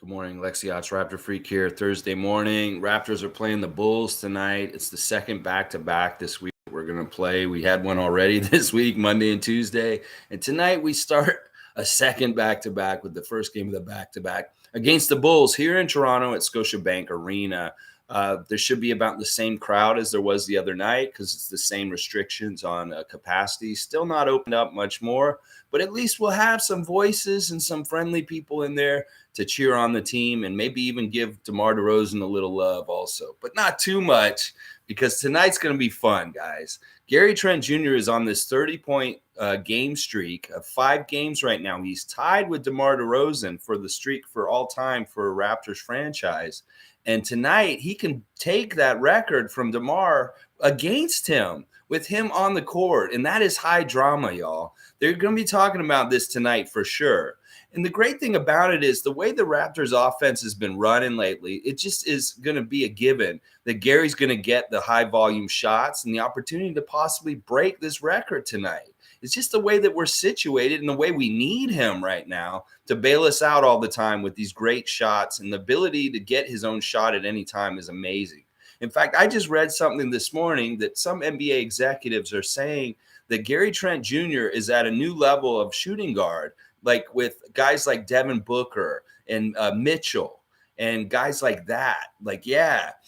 Good morning, Lexiot's Raptor Freak here. Thursday morning. Raptors are playing the Bulls tonight. It's the second back-to-back this week we're going to play. We had one already this week, Monday and Tuesday. And tonight we start a second back-to-back with the first game of the back-to-back against the Bulls here in Toronto at Scotiabank Arena. There should be about the same crowd as there was the other night because it's the same restrictions on capacity. Still not opened up much more, but at least we'll have some voices and some friendly people in there to cheer on the team and maybe even give DeMar DeRozan a little love also, but not too much because tonight's going to be fun, guys. Gary Trent Jr. is on this 30-point game streak of 5 games right now. He's tied with DeMar DeRozan for the streak for all time for a Raptors franchise. And tonight he can take that record from DeMar against him with him on the court. And that is high drama, y'all. They're going to be talking about this tonight for sure. And the great thing about it is the way the Raptors offense has been running lately, it just is going to be a given that Gary's going to get the high volume shots and the opportunity to possibly break this record tonight. It's just the way that we're situated and the way we need him right now to bail us out all the time with these great shots, and the ability to get his own shot at any time is amazing. In fact, I just read something this morning that some NBA executives are saying that Gary Trent Jr. is at a new level of shooting guard, like with guys like Devin Booker and Mitchell and guys like that.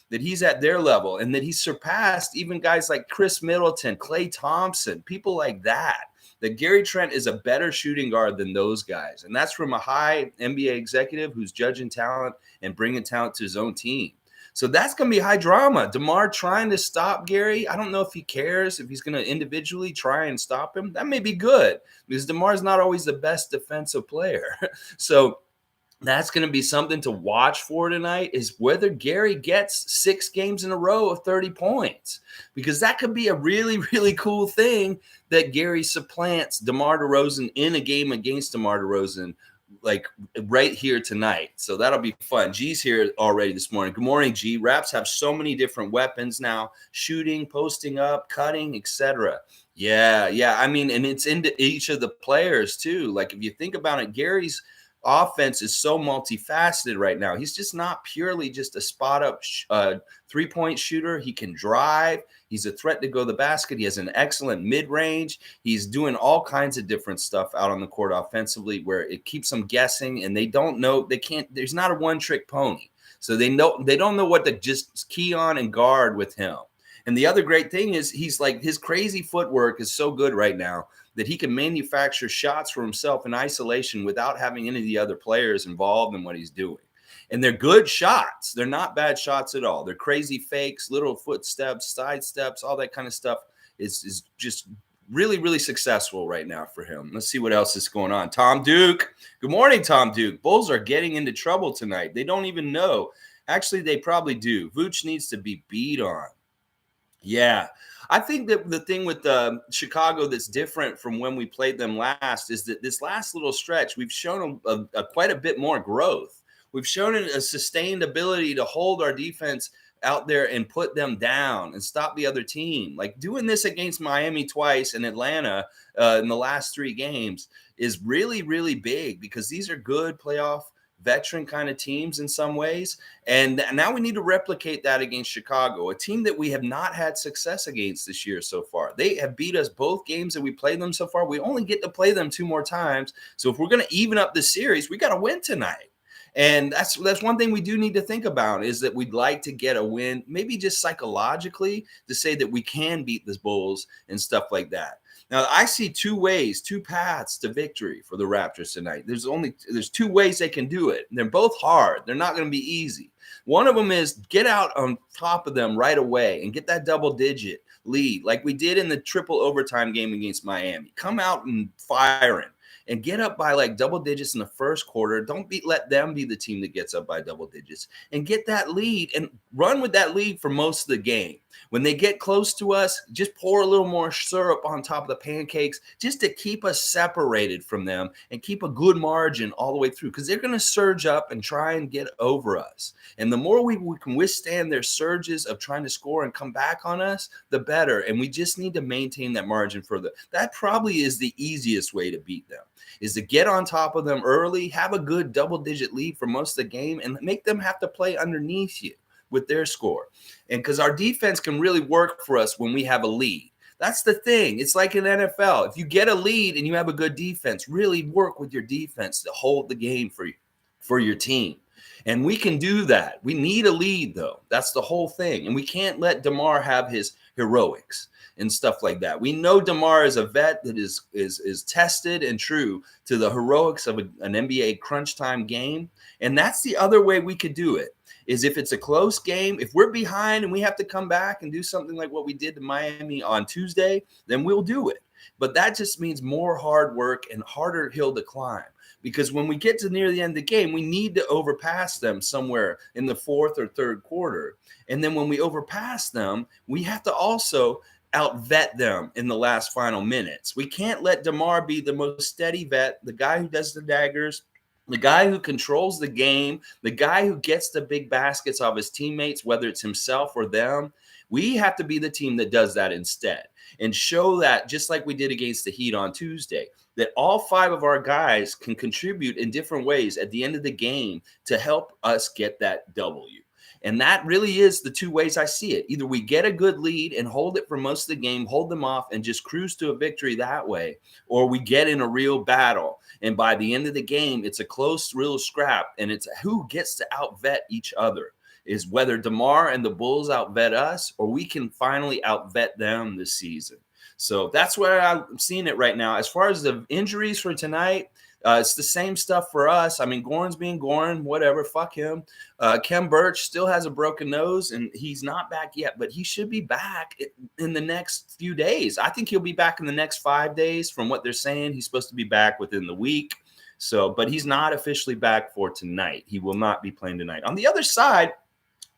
That he's at their level and that he's surpassed even guys like Chris Middleton, Klay Thompson, people like that. That Gary Trent is a better shooting guard than those guys. And that's from a high NBA executive who's judging talent and bringing talent to his own team. So that's going to be high drama. DeMar trying to stop Gary. I don't know if he cares, if he's going to individually try and stop him. That may be good because DeMar's not always the best defensive player. So that's going to be something to watch for tonight, is whether Gary gets 6 games in a row of 30 points, because that could be a really, really cool thing that Gary supplants DeMar DeRozan in a game against DeMar DeRozan, like right here tonight. So that'll be fun. G's here already this morning. Good morning, G. Raps have so many different weapons now: shooting, posting up, cutting, etc. Yeah. I mean, and it's into each of the players too. Like if you think about it, Gary's offense is so multifaceted right now. He's just not purely just a spot up 3-point shooter. He can drive. He's a threat to go to the basket. He has an excellent mid-range. He's doing all kinds of different stuff out on the court offensively where it keeps them guessing, and they don't know, they can't, there's not a one-trick pony. So they don't know what to just key on and guard with him. And the other great thing is he's like, his crazy footwork is so good right now that he can manufacture shots for himself in isolation without having any of the other players involved in what he's doing. And they're good shots. They're not bad shots at all. They're crazy fakes, little footsteps, side steps, all that kind of stuff is just really, really successful right now for him. Let's see what else is going on. Tom Duke. Good morning, Tom Duke. Bulls are getting into trouble tonight. They don't even know. Actually, they probably do. Vooch needs to be beat on. Yeah. I think that the thing with Chicago that's different from when we played them last is that this last little stretch, we've shown quite a bit more growth. We've shown a sustained ability to hold our defense out there and put them down and stop the other team. Like doing this against Miami twice and Atlanta in the last 3 games is really, really big because these are good playoff veteran kind of teams in some ways. And now we need to replicate that against Chicago, a team that we have not had success against this year so far. They have beat us both games that we played them so far. We only get to play them 2 more times. So if we're going to even up the series, we got to win tonight. And that's one thing we do need to think about, is that we'd like to get a win, maybe just psychologically, to say that we can beat the Bulls and stuff like that. Now, I see 2 paths to victory for the Raptors tonight. There's 2 ways they can do it. They're both hard. They're not going to be easy. One of them is get out on top of them right away and get that double-digit lead like we did in the triple overtime game against Miami. Come out and firing and get up by like double digits in the first quarter. Don't let them be the team that gets up by double digits, and get that lead and run with that lead for most of the game. When they get close to us, just pour a little more syrup on top of the pancakes just to keep us separated from them and keep a good margin all the way through, because they're going to surge up and try and get over us. And the more we can withstand their surges of trying to score and come back on us, the better. And we just need to maintain that margin for that probably is the easiest way to beat them. is to get on top of them early, have a good double-digit lead for most of the game, and make them have to play underneath you with their score. And because our defense can really work for us when we have a lead. That's the thing. It's like in NFL. If you get a lead and you have a good defense, really work with your defense to hold the game for your team. And we can do that. We need a lead, though. That's the whole thing. And we can't let DeMar have his heroics and stuff like that. We know DeMar is a vet that is tested and true to the heroics of an NBA crunch time game. And that's the other way we could do it, is if it's a close game, if we're behind and we have to come back and do something like what we did to Miami on Tuesday, then we'll do it. But that just means more hard work and harder hill to climb. Because when we get to near the end of the game, we need to overpass them somewhere in the fourth or third quarter. And then when we overpass them, we have to also outvet them in the last final minutes. We can't let DeMar be the most steady vet, the guy who does the daggers, the guy who controls the game, the guy who gets the big baskets off his teammates, whether it's himself or them. We have to be the team that does that instead and show that, just like we did against the Heat on Tuesday, that all 5 of our guys can contribute in different ways at the end of the game to help us get that W. And that really is the 2 ways I see it. Either we get a good lead and hold it for most of the game, hold them off and just cruise to a victory that way, or we get in a real battle. And by the end of the game, it's a close, real scrap, and it's who gets to outvet each other. Is whether DeMar and the Bulls outvet us, or we can finally outvet them this season. So that's where I'm seeing it right now. As far as the injuries for tonight, it's the same stuff for us. I mean, Goran's being Goran, whatever, fuck him. Kem Birch still has a broken nose, and he's not back yet, but he should be back in the next few days. I think he'll be back in the next 5 days from what they're saying. He's supposed to be back within the week. So, but he's not officially back for tonight. He will not be playing tonight. On the other side,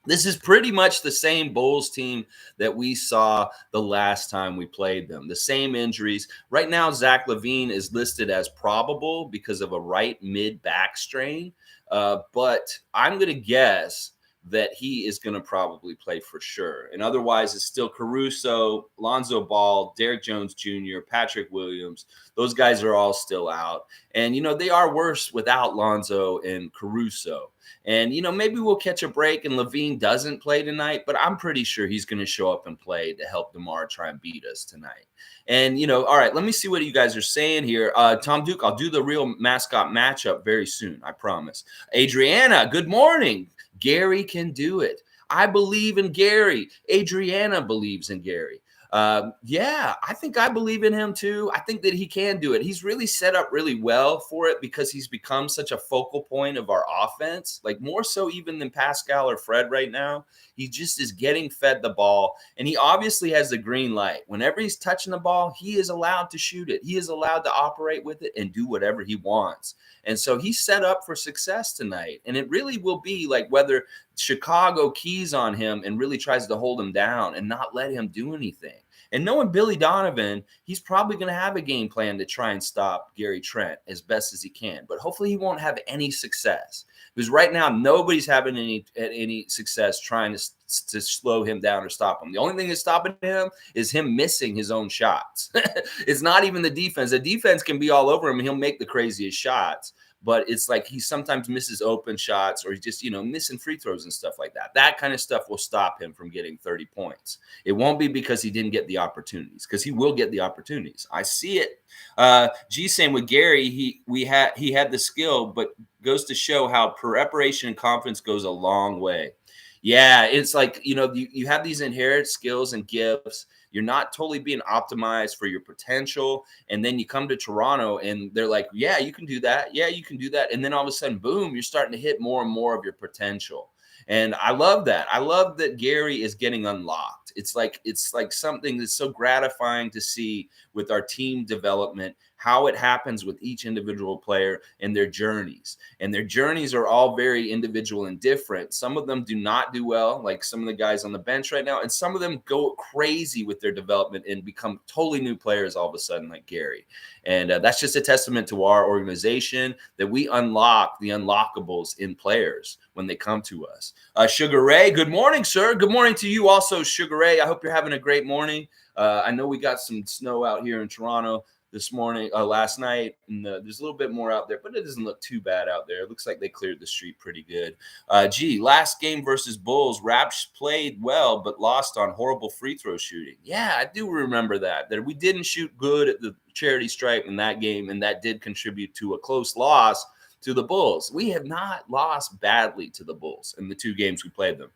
this is pretty much the same Bulls team that we saw the last time we played them. The same injuries. Right now, Zach LaVine is listed as probable because of a right mid-back strain. But I'm going to guess that he is going to probably play for sure. And otherwise, it's still Caruso, Lonzo Ball, Derrick Jones Jr., Patrick Williams. Those guys are all still out. And, you know, they are worse without Lonzo and Caruso. And, you know, maybe we'll catch a break and LaVine doesn't play tonight, but I'm pretty sure he's going to show up and play to help DeMar try and beat us tonight. And, you know, all right, let me see what you guys are saying here. Tom Duke, I'll do the real mascot matchup very soon, I promise. Adriana, good morning. Gary can do it. I believe in Gary. Adriana believes in Gary. Yeah, I think I believe in him too. I think that he can do it. He's really set up really well for it because he's become such a focal point of our offense, like more so even than Pascal or Fred right now. He just is getting fed the ball, and he obviously has the green light. Whenever he's touching the ball, he is allowed to shoot it. He is allowed to operate with it and do whatever he wants. And so he's set up for success tonight. And it really will be like whether Chicago keys on him and really tries to hold him down and not let him do anything. And knowing Billy Donovan, he's probably going to have a game plan to try and stop Gary Trent as best as he can. But hopefully he won't have any success. Because right now, nobody's having any success trying to slow him down or stop him. The only thing that's stopping him is him missing his own shots. It's not even the defense. The defense can be all over him, and he'll make the craziest shots. But it's like he sometimes misses open shots, or he's just, you know, missing free throws and stuff like that. That kind of stuff will stop him from getting 30 points. It won't be because he didn't get the opportunities, because he will get the opportunities. I see it. G saying with Gary, he had the skill, but goes to show how preparation and confidence goes a long way. Yeah, it's like, you know, you have these inherent skills and gifts. You're not totally being optimized for your potential. And then you come to Toronto and they're like, yeah, you can do that. Yeah, you can do that. And then all of a sudden, boom, you're starting to hit more and more of your potential. And I love that. I love that Gary is getting unlocked. It's like something that's so gratifying to see with our team development, how it happens with each individual player and their journeys. And their journeys are all very individual and different. Some of them do not do well, like some of the guys on the bench right now. And some of them go crazy with their development and become totally new players all of a sudden, like Gary. And that's just a testament to our organization that we unlock the unlockables in players when they come to us. Sugar Ray, good morning, sir. Good morning to you also, Sugar Ray. I hope you're having a great morning. I know we got some snow out here in Toronto. this morning, last night, and there's a little bit more out there, but it doesn't look too bad out there. It looks like they cleared the street pretty good. Last game versus Bulls, Raps played well but lost on horrible free throw shooting. Yeah, I do remember that we didn't shoot good at the charity stripe in that game, and that did contribute to a close loss to the Bulls. We have not lost badly to the Bulls in the 2 games we played them.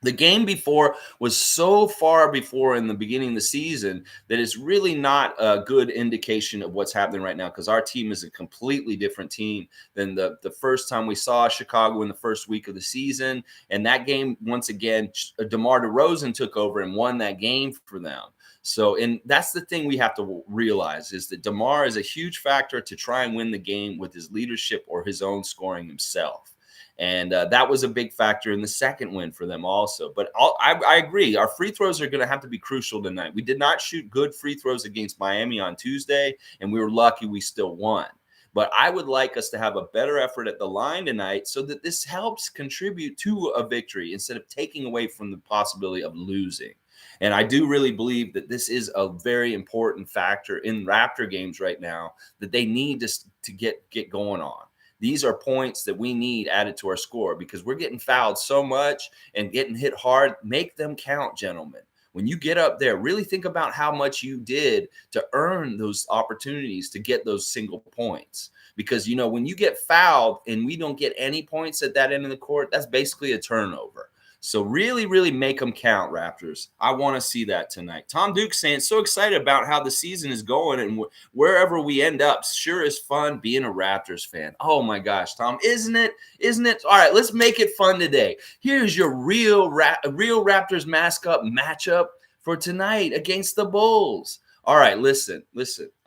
The game before was so far before in the beginning of the season that it's really not a good indication of what's happening right now, because our team is a completely different team than the first time we saw Chicago in the first week of the season. And that game, once again, DeMar DeRozan took over and won that game for them. So, and that's the thing we have to realize, is that DeMar is a huge factor to try and win the game with his leadership or his own scoring himself. And that was a big factor in the second win for them also. But I agree. Our free throws are going to have to be crucial tonight. We did not shoot good free throws against Miami on Tuesday, and we were lucky we still won. But I would like us to have a better effort at the line tonight so that this helps contribute to a victory instead of taking away from the possibility of losing. And I do really believe that this is a very important factor in Raptor games right now that they need to get going on. These are points that we need added to our score because we're getting fouled so much and getting hit hard. Make them count, gentlemen. When you get up there, really think about how much you did to earn those opportunities to get those single points. Because, you know, when you get fouled and we don't get any points at that end of the court, that's basically a turnover. So really, really make them count, Raptors. I want to see that tonight. Tom Duke saying, so excited about how the season is going, and wherever we end up, sure is fun being a Raptors fan. Oh my gosh, Tom, isn't it? Isn't it? All right, let's make it fun today. Here's your real Raptors mascot matchup for tonight against the Bulls. All right, listen.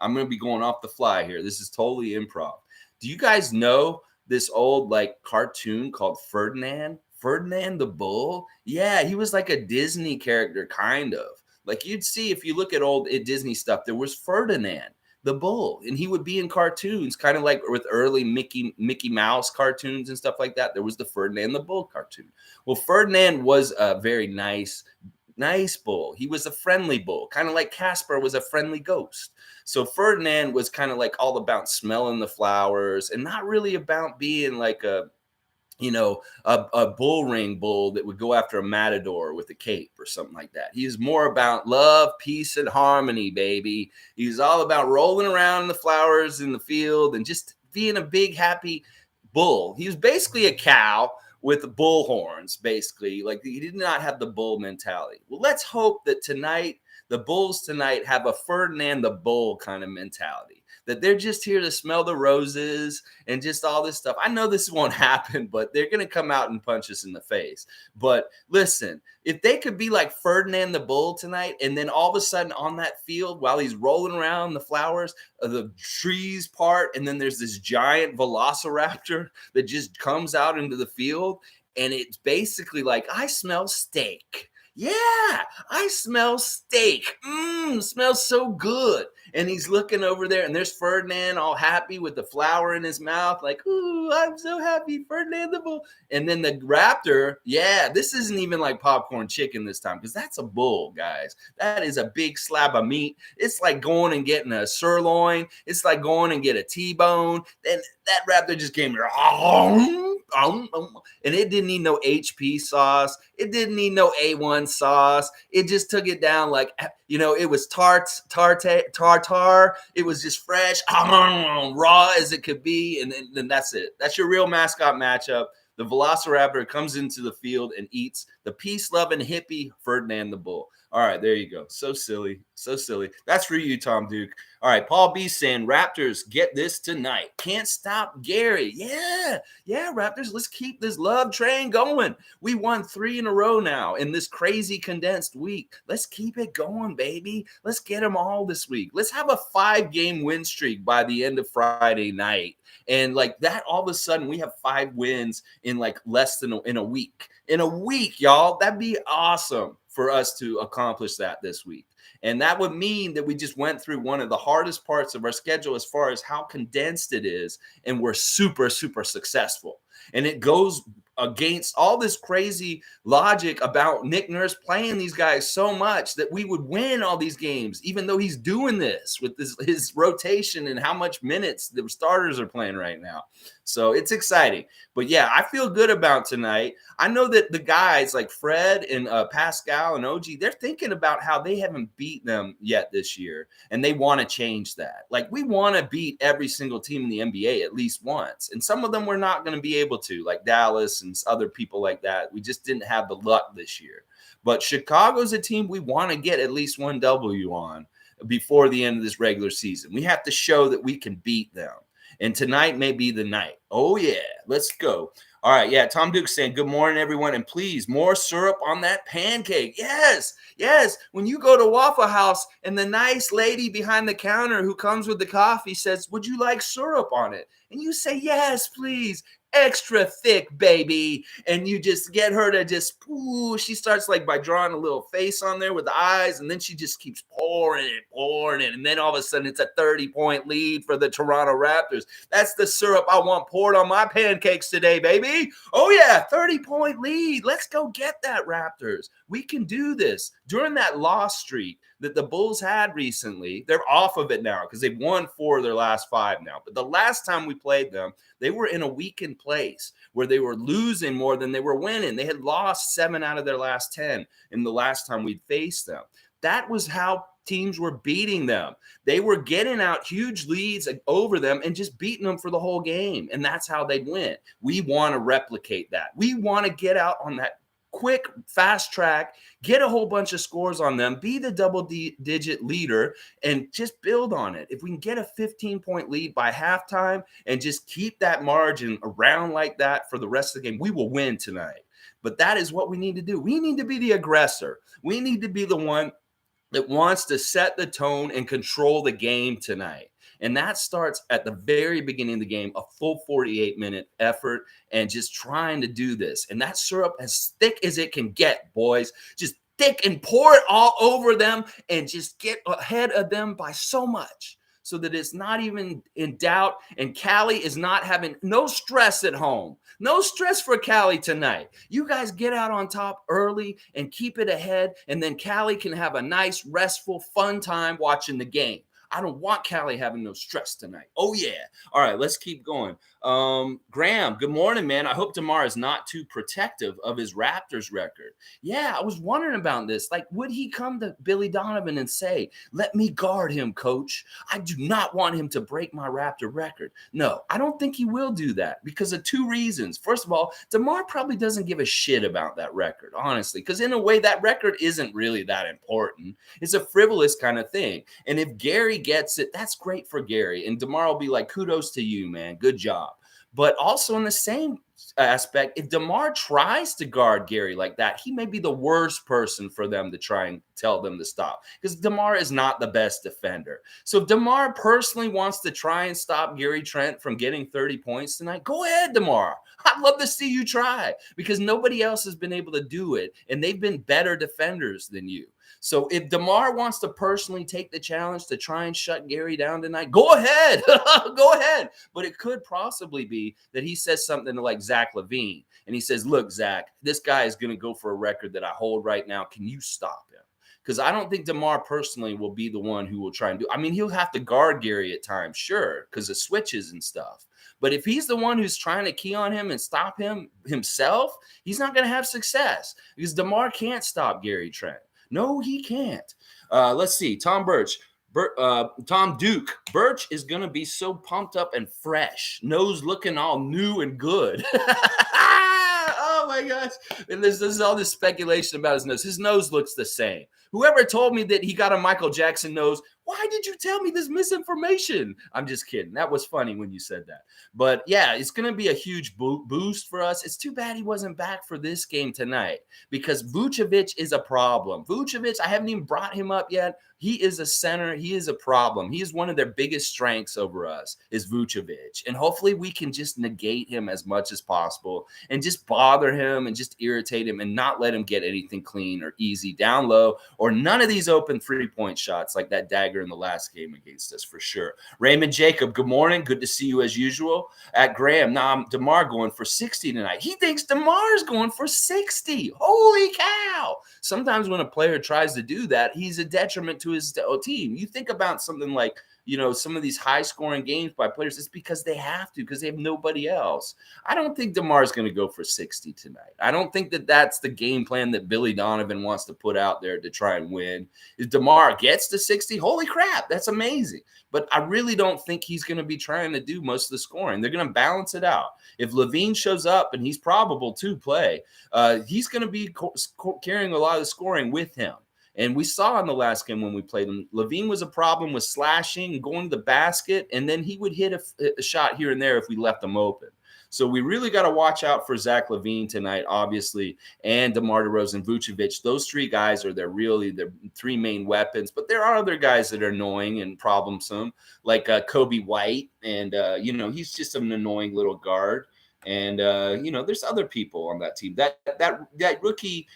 I'm going to be going off the fly here. This is totally improv. Do you guys know this old cartoon called Ferdinand? Ferdinand the Bull? Yeah, he was like a Disney character, kind of. Like you'd see if you look at old Disney stuff, there was Ferdinand the Bull, and he would be in cartoons, kind of like with early Mickey Mouse cartoons and stuff like that. There was the Ferdinand the Bull cartoon. Well, Ferdinand was a very nice bull. He was a friendly bull, kind of like Casper was a friendly ghost. So Ferdinand was kind of like all about smelling the flowers and not really about being like a bull ring bull that would go after a matador with a cape or something like that. He's more about love, peace, and harmony, baby. He's all about rolling around in the flowers in the field and just being a big, happy bull. He was basically a cow with bull horns, basically. Like, he did not have the bull mentality. Well, let's hope that tonight, the Bulls tonight have a Ferdinand the Bull kind of mentality, that they're just here to smell the roses and just all this stuff. I know this won't happen, but they're going to come out and punch us in the face. But listen, if they could be like Ferdinand the Bull tonight, and then all of a sudden on that field, while he's rolling around the flowers, the trees part, and then there's this giant velociraptor that just comes out into the field, and it's basically like, I smell steak. Yeah, I smell steak. Smells so good. And he's looking over there, and there's Ferdinand all happy with the flower in his mouth, like, ooh, I'm so happy, Ferdinand the Bull. And then the raptor, yeah, this isn't even like popcorn chicken this time, because that's a bull, guys. That is a big slab of meat. It's like going and getting a sirloin. It's like going and get a T-bone. And that raptor just came here, and it didn't need no HP sauce. It didn't need no A1 sauce. It just took it down like, it was tartar. It was just fresh, raw as it could be. And then that's it. That's your real mascot matchup. The Velociraptor comes into the field and eats the peace-loving hippie Ferdinand the Bull. All right, there you go. So silly. So silly. That's for you, Tom Duke. All right, Paul B saying, Raptors, get this tonight. Can't stop Gary. Yeah, Raptors, let's keep this love train going. We won 3 in a row now in this crazy condensed week. Let's keep it going, baby. Let's get them all this week. Let's have a 5-game win streak by the end of Friday night. And like that, all of a sudden, we have 5 wins in like less than in a week. In a week, y'all. That'd be awesome for us to accomplish that this week. And that would mean that we just went through one of the hardest parts of our schedule as far as how condensed it is. And we're super, super successful. And it goes against all this crazy logic about Nick Nurse playing these guys so much that we would win all these games, even though he's doing this with his rotation and how much minutes the starters are playing right now. So it's exciting. But yeah, I feel good about tonight. I know that the guys like Fred and Pascal and OG, they're thinking about how they haven't beat them yet this year, and they want to change that. Like, we want to beat every single team in the NBA at least once, and some of them we're not going to be able to, like Dallas and other people like that. We just didn't have the luck this year. But Chicago's a team we want to get at least one W on before the end of this regular season. We have to show that we can beat them. And tonight may be the night. Oh, yeah. Let's go. All right. Yeah. Tom Duke's saying, good morning, everyone. And please, more syrup on that pancake. Yes. Yes. When you go to Waffle House and the nice lady behind the counter who comes with the coffee says, would you like syrup on it? And you say, yes, please. Extra thick, baby. And you just get her to just, ooh, she starts like by drawing a little face on there with the eyes, and then she just keeps pouring it. And then all of a sudden it's a 30-point lead for the Toronto Raptors. That's the syrup I want poured on my pancakes today, baby. Oh yeah, 30-point lead. Let's go get that, Raptors. We can do this. During that loss streak that the Bulls had recently, they're off of it now because they've won 4 of their last 5 now. But the last time we played them, they were in a weakened place where they were losing more than they were winning. They had lost 7 out of their last 10 in the last time we'd faced them. That was how teams were beating them. They were getting out huge leads over them and just beating them for the whole game. And that's how they'd win. We want to replicate that. We want to get out on that quick, fast track, get a whole bunch of scores on them, be the double-digit leader, and just build on it. If we can get a 15-point lead by halftime and just keep that margin around like that for the rest of the game, we will win tonight. But that is what we need to do. We need to be the aggressor. We need to be the one that wants to set the tone and control the game tonight. And that starts at the very beginning of the game, a full 48-minute effort and just trying to do this. And that syrup as thick as it can get, boys. Just thick and pour it all over them and just get ahead of them by so much so that it's not even in doubt. And Callie is not having no stress at home. No stress for Callie tonight. You guys get out on top early and keep it ahead. And then Callie can have a nice, restful, fun time watching the game. I don't want Callie having no stress tonight. Oh, yeah. All right, let's keep going. Graham, good morning, man. I hope DeMar is not too protective of his Raptors record. Yeah, I was wondering about this. Like, would he come to Billy Donovan and say, let me guard him, coach? I do not want him to break my Raptor record. No, I don't think he will do that because of 2 reasons. First of all, DeMar probably doesn't give a shit about that record, honestly, because in a way, that record isn't really that important. It's a frivolous kind of thing. And if Gary gets it, that's great for Gary. And DeMar will be like, kudos to you, man. Good job. But also in the same aspect, if DeMar tries to guard Gary like that, he may be the worst person for them to try and tell them to stop because DeMar is not the best defender. So if DeMar personally wants to try and stop Gary Trent from getting 30 points tonight, go ahead, DeMar. I'd love to see you try because nobody else has been able to do it, and they've been better defenders than you. So if DeMar wants to personally take the challenge to try and shut Gary down tonight, go ahead. Go ahead. But it could possibly be that he says something like Zach LaVine, and he says, look, Zach, this guy is going to go for a record that I hold right now. Can you stop him? Because I don't think DeMar personally will be the one who will try and do. I mean, he'll have to guard Gary at times, sure, because of switches and stuff. But if he's the one who's trying to key on him and stop him himself, he's not going to have success because DeMar can't stop Gary Trent. No, he can't. Let's see. Tom Duke. Birch is going to be so pumped up and fresh. Nose looking all new and good. Oh, my gosh. And there's all this speculation about his nose. His nose looks the same. Whoever told me that he got a Michael Jackson nose, why did you tell me this misinformation? I'm just kidding. That was funny when you said that. But, yeah, it's going to be a huge boost for us. It's too bad he wasn't back for this game tonight because Vucevic is a problem. Vucevic, I haven't even brought him up yet. He is a center. He is a problem. He is one of their biggest strengths over us is Vucevic. And hopefully we can just negate him as much as possible and just bother him and just irritate him and not let him get anything clean or easy down low or none of these open 3-point shots like that dagger in the last game against us for sure. Raymond Jacob, good morning. Good to see you as usual. At Graham, now DeMar going for 60 tonight. He thinks DeMar is going for 60. Holy cow. Sometimes when a player tries to do that, he's a detriment to his team. You think about something like, some of these high-scoring games by players, it's because they have to, because they have nobody else. I don't think DeMar is going to go for 60 tonight. I don't think that that's the game plan that Billy Donovan wants to put out there to try and win. If DeMar gets to 60, holy crap, that's amazing. But I really don't think he's going to be trying to do most of the scoring. They're going to balance it out. If Levine shows up, and he's probable to play, he's going to be carrying a lot of the scoring with him. And we saw in the last game when we played him, Levine was a problem with slashing and going to the basket, and then he would hit a shot here and there if we left him open. So we really got to watch out for Zach LaVine tonight, obviously, and DeMar DeRozan, Vucevic. Those three guys are their three main weapons. But there are other guys that are annoying and problemsome, like Kobe White, and he's just an annoying little guard. And there's other people on that team. That rookie.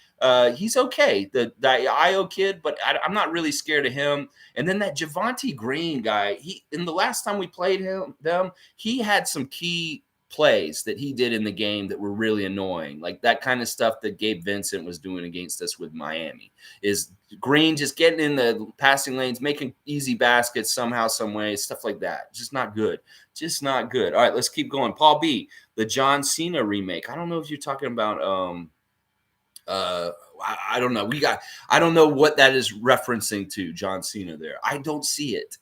He's okay, the IO kid, but I'm not really scared of him. And then that Javonte Green guy, in the last time we played them, he had some key plays that he did in the game that were really annoying, like that kind of stuff that Gabe Vincent was doing against us with Miami. Is Green just getting in the passing lanes, making easy baskets somehow, some way, stuff like that. Just not good. Just not good. All right, let's keep going. Paul B, the John Cena remake. I don't know if you're talking about I don't know. I don't know what that is referencing to, John Cena there. I don't see it.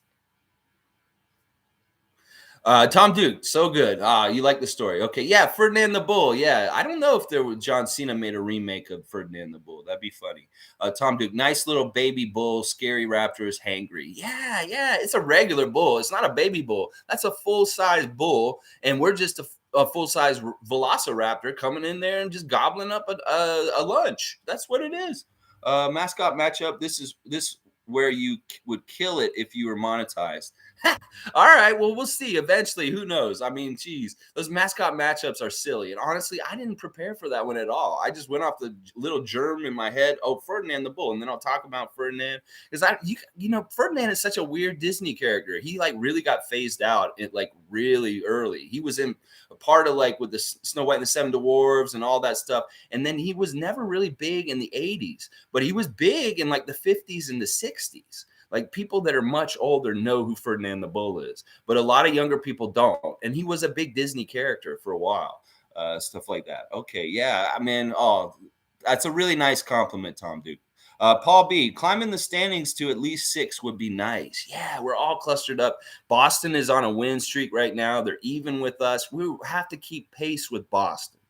Tom Duke, so good. You like the story. Okay. Yeah. Ferdinand the Bull. Yeah. I don't know if John Cena made a remake of Ferdinand the Bull. That'd be funny. Tom Duke, nice little baby bull, scary raptors, hangry. Yeah. Yeah. It's a regular bull. It's not a baby bull. That's a full-size bull. And we're just a full-size velociraptor coming in there and just gobbling up a lunch. That's what it is. Mascot matchup. This where you would kill it if you were monetized. All right, well, we'll see eventually. Who knows? I mean, geez, those mascot matchups are silly. And honestly, I didn't prepare for that one at all. I just went off the little germ in my head. Oh, Ferdinand the Bull. And then I'll talk about Ferdinand. Because Ferdinand is such a weird Disney character. He really got phased out really early. He was in a part of with the Snow White and the Seven Dwarfs and all that stuff. And then he was never really big in the 80s, but he was big in the 50s and the 60s. People that are much older know who Ferdinand the Bull is, but a lot of younger people don't. And he was a big Disney character for a while, stuff like that. Okay, yeah, I mean, that's a really nice compliment, Tom Duke. Paul B, climbing the standings to at least 6 would be nice. Yeah, we're all clustered up. Boston is on a win streak right now. They're even with us. We have to keep pace with Boston.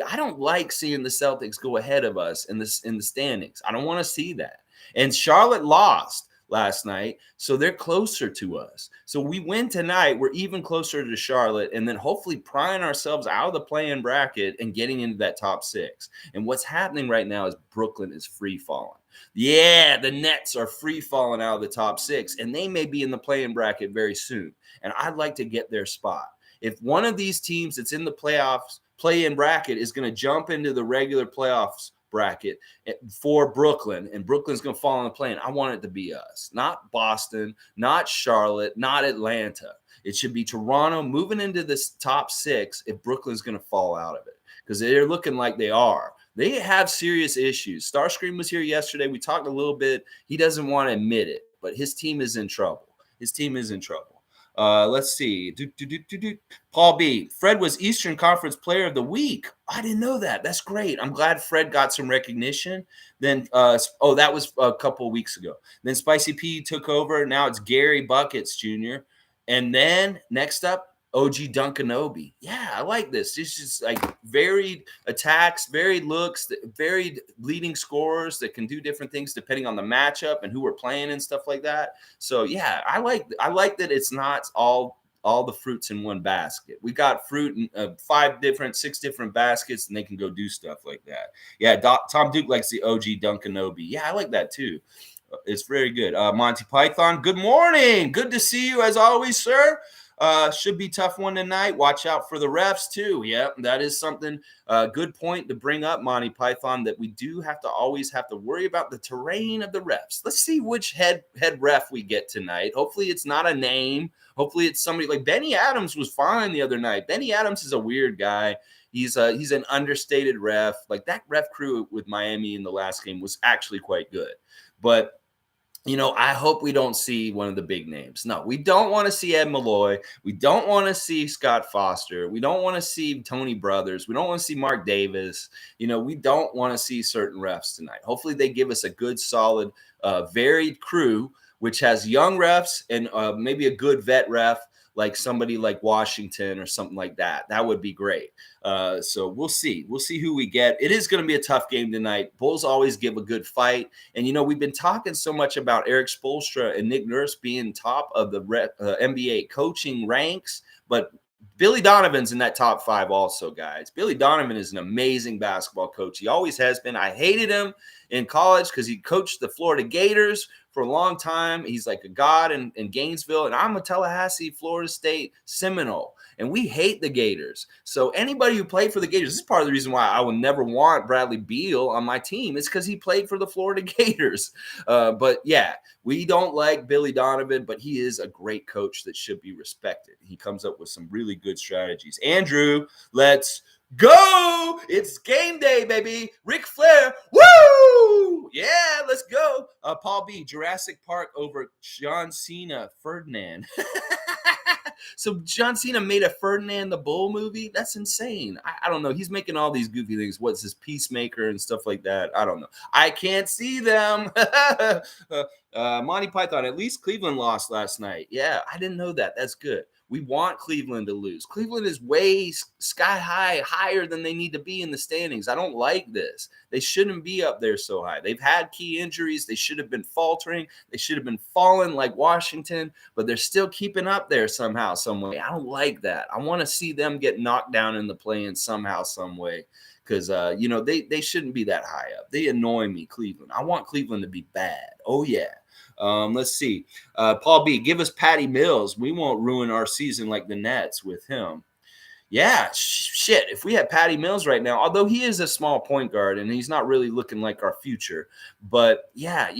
I don't like seeing the Celtics go ahead of us in the standings. I don't want to see that. And Charlotte lost last night, so they're closer to us. So we win tonight, we're even closer to Charlotte, and then hopefully prying ourselves out of the play-in bracket and getting into that top 6. And what's happening right now is Brooklyn is free falling. Yeah, the Nets are free falling out of the top 6, and they may be in the play-in bracket very soon. And I'd like to get their spot. If one of these teams that's in the play-in bracket is going to jump into the regular playoffs bracket for Brooklyn, and Brooklyn's going to fall in the play-in, I want it to be us, not Boston, not Charlotte, not Atlanta. It should be Toronto moving into this top 6 if Brooklyn's going to fall out of it, because they're looking like they are. They have serious issues. Starscream was here yesterday. We talked a little bit. He doesn't want to admit it, but his team is in trouble. His team is in trouble. Let's see. Paul B. Fred was Eastern Conference Player of the Week. I didn't know that. That's great. I'm glad Fred got some recognition. Then, that was a couple of weeks ago. Then Spicy P took over. Now it's Gary Buckets Jr. And then next up, OG Dunkanobi. Yeah, I like this. It's just varied attacks, varied looks, varied leading scorers that can do different things depending on the matchup and who we're playing and stuff like that. So yeah, I like that it's not all the fruits in one basket. We got fruit in 6 different baskets, and they can go do stuff like that. Yeah, Tom Duke likes the OG Dunkanobi. Yeah, I like that too. It's very good. Monty Python, good morning. Good to see you as always, sir. Should be tough one tonight. Watch out for the refs too. Yep, that is something. Good point to bring up, Monty Python. That we do have to always have to worry about the terrain of the refs. Let's see which head ref we get tonight. Hopefully, it's not a name. Hopefully, it's somebody like Benny Adams was fine the other night. Benny Adams is a weird guy. He's an understated ref. Like that ref crew with Miami in the last game was actually quite good, but. I hope we don't see one of the big names. No, we don't want to see Ed Malloy. We don't want to see Scott Foster. We don't want to see Tony Brothers. We don't want to see Mark Davis. We don't want to see certain refs tonight. Hopefully they give us a good, solid, varied crew, which has young refs and maybe a good vet ref, like somebody like Washington or something like that. That would be great. So we'll see. We'll see who we get. It is going to be a tough game tonight. Bulls always give a good fight. And, we've been talking so much about Eric Spoelstra and Nick Nurse being top of the NBA coaching ranks, but Billy Donovan's in that top 5 also, guys. Billy Donovan is an amazing basketball coach. He always has been. I hated him in college because he coached the Florida Gators for a long time. He's like a god in Gainesville, and I'm a Tallahassee, Florida State Seminole, and we hate the Gators. So anybody who played for the Gators, this is part of the reason why I will never want Bradley Beal on my team. It's because he played for the Florida Gators. But yeah, we don't like Billy Donovan, but he is a great coach that should be respected. He comes up with some really good strategies. Andrew, let's go. It's game day, baby. Ric Flair. Woo! Yeah, let's go. Paul B, Jurassic Park over John Cena, Ferdinand. So John Cena made a Ferdinand the Bull movie? That's insane. I don't know. He's making all these goofy things. What's his Peacemaker and stuff like that? I don't know. I can't see them. Monty Python, at least Cleveland lost last night. Yeah, I didn't know that. That's good. We want Cleveland to lose. Cleveland is way sky high, higher than they need to be in the standings. I don't like this. They shouldn't be up there so high. They've had key injuries. They should have been faltering. They should have been falling like Washington, but they're still keeping up there somehow, some way. I don't like that. I want to see them get knocked down in the play-in somehow, some way, because, they shouldn't be that high up. They annoy me, Cleveland. I want Cleveland to be bad. Oh, yeah. Let's see. Paul B, give us Patty Mills. We won't ruin our season like the Nets with him. Yeah, shit. If we had Patty Mills right now, although he is a small point guard and he's not really looking like our future, but yeah,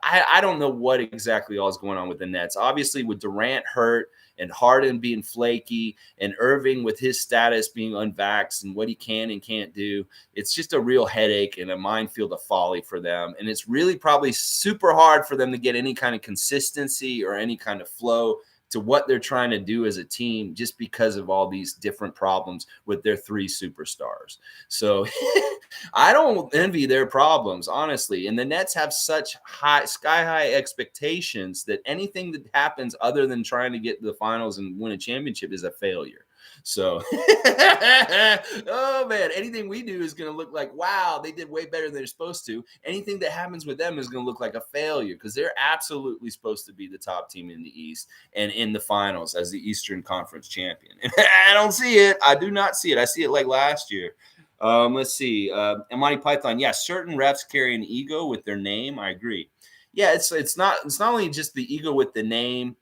I don't know what exactly all is going on with the Nets. Obviously, with Durant hurt and Harden being flaky and Irving with his status being unvaxxed and what he can and can't do, it's just a real headache and a minefield of folly for them. And it's really probably super hard for them to get any kind of consistency or any kind of flow to what they're trying to do as a team just because of all these different problems with their 3 superstars. So I don't envy their problems, honestly. And the Nets have such sky high expectations that anything that happens other than trying to get to the finals and win a championship is a failure. So, oh man, anything we do is going to look like, wow, they did way better than they're supposed to. Anything that happens with them is going to look like a failure because they're absolutely supposed to be the top team in the East and in the finals as the Eastern Conference champion. I don't see it. I do not see it. I see it like last year. Let's see. Monty Python. Yeah, certain refs carry an ego with their name. I agree. Yeah, it's not only just the ego with the name.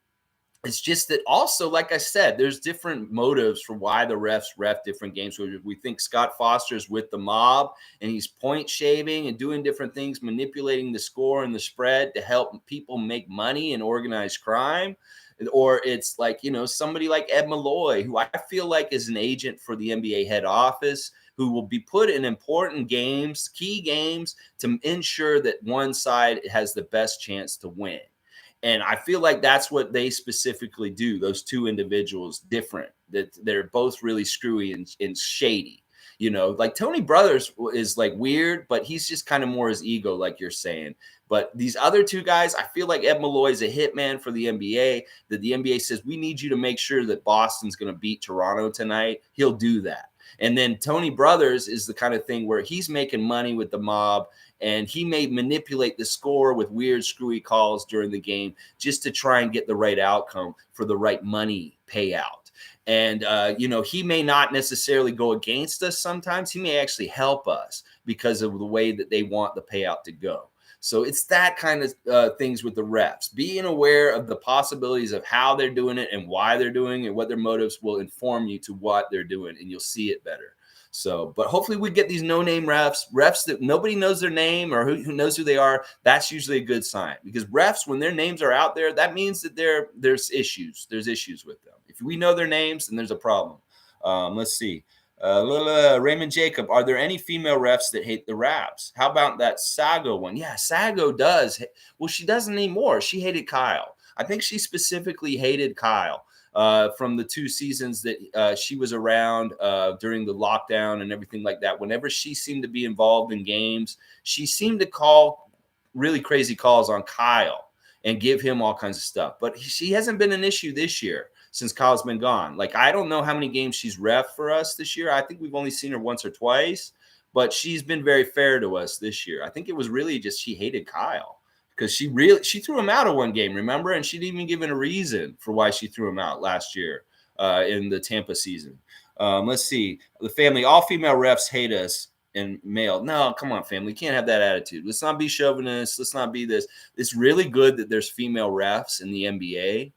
It's just that also, like I said, there's different motives for why the refs ref different games. So we think Scott Foster's with the mob and he's point shaving and doing different things, manipulating the score and the spread to help people make money and organize crime. Or it's like, somebody like Ed Malloy, who I feel like is an agent for the NBA head office, who will be put in important games, key games, to ensure that one side has the best chance to win. And I feel like that's what they specifically do. Those 2 individuals, different, that they're both really screwy and shady. Like Tony Brothers is like weird, but he's just kind of more his ego, like you're saying. But these other 2 guys, I feel like Ed Malloy is a hitman for the NBA, that the NBA says, we need you to make sure that Boston's going to beat Toronto tonight. He'll do that. And then Tony Brothers is the kind of thing where he's making money with the mob, and he may manipulate the score with weird, screwy calls during the game just to try and get the right outcome for the right money payout. And, he may not necessarily go against us sometimes. He may actually help us because of the way that they want the payout to go. So it's that kind of things with the refs. Being aware of the possibilities of how they're doing it and why they're doing it, what their motives will inform you to what they're doing, and you'll see it better. So, but hopefully we get these no-name refs that nobody knows their name or who knows who they are. That's usually a good sign, because refs, when their names are out there, that means that there's issues. There's issues with them. If we know their names, then there's a problem. Let's see. Raymond Jacob, are there any female refs that hate the Raps? How about that Sago one? Yeah, Sago does. Well, she doesn't anymore. She hated Kyle. I think she specifically hated Kyle. From the 2 seasons that she was around during the lockdown and everything like that. Whenever she seemed to be involved in games, she seemed to call really crazy calls on Kyle and give him all kinds of stuff. But she hasn't been an issue this year since Kyle's been gone. Like, I don't know how many games she's ref for us this year. I think we've only seen her once or twice, but she's been very fair to us this year. I think it was really just she hated Kyle, because she threw him out of one game, remember? And she didn't even give a reason for why she threw him out last year in the Tampa season. Let's see. The family, all female refs hate us and male. No, come on, family. You can't have that attitude. Let's not be chauvinist. Let's not be this. It's really good that there's female refs in the NBA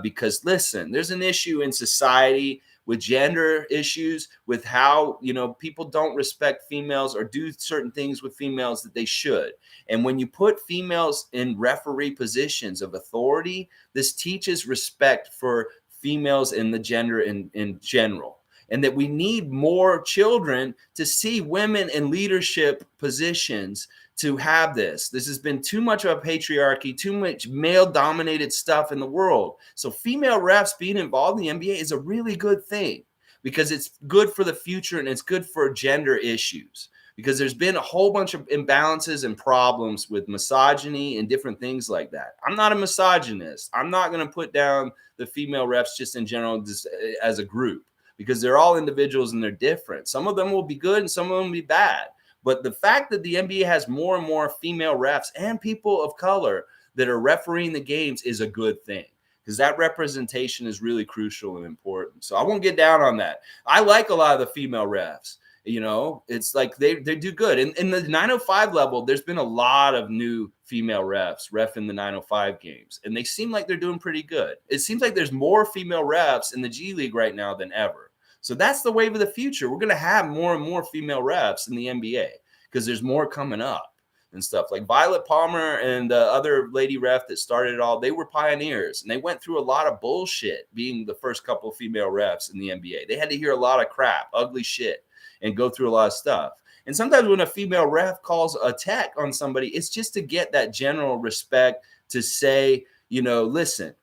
because, listen, there's an issue in society with gender issues, with how, people don't respect females or do certain things with females that they should. And when you put females in referee positions of authority, this teaches respect for females in the gender in general. And that we need more children to see women in leadership positions to have this. This has been too much of a patriarchy, too much male-dominated stuff in the world. So female refs being involved in the NBA is a really good thing, because it's good for the future and it's good for gender issues. Because there's been a whole bunch of imbalances and problems with misogyny and different things like that. I'm not a misogynist. I'm not going to put down the female refs just in general, just as a group, because they're all individuals and they're different. Some of them will be good and some of them will be bad. But the fact that the NBA has more and more female refs and people of color that are refereeing the games is a good thing, because that representation is really crucial and important. So I won't get down on that. I like a lot of the female refs. It's like they do good. In the 905 level, there's been a lot of new female refs in the 905 games, and they seem like they're doing pretty good. It seems like there's more female refs in the G League right now than ever. So that's the wave of the future. We're going to have more and more female refs in the NBA because there's more coming up and stuff. Like Violet Palmer and the other lady ref that started it all, they were pioneers, and they went through a lot of bullshit being the first couple of female refs in the NBA. They had to hear a lot of crap, ugly shit, and go through a lot of stuff. And sometimes when a female ref calls a tech on somebody, it's just to get that general respect to say, listen,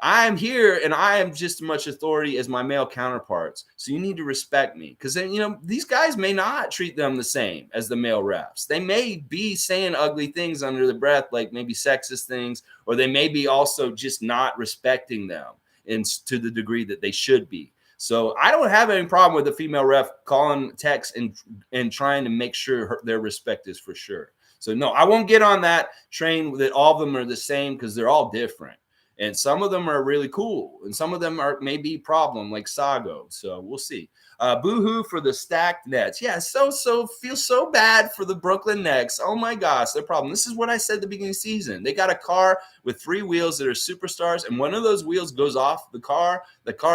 I'm here and I am just as much authority as my male counterparts. So you need to respect me. Because then, these guys may not treat them the same as the male refs. They may be saying ugly things under the breath, like maybe sexist things, or they may be also just not respecting them to the degree that they should be. So I don't have any problem with the female ref calling techs and trying to make sure their respect is for sure. So no, I won't get on that train that all of them are the same, because they're all different. And some of them are really cool, and some of them are maybe problem, like Sago. So we'll see. Boo-hoo for the stacked Nets. Yeah, so feel so bad for the Brooklyn Nets. Oh my gosh, their problem. This is what I said at the beginning of the season. They got a car with 3 wheels that are superstars, and one of those wheels goes off the car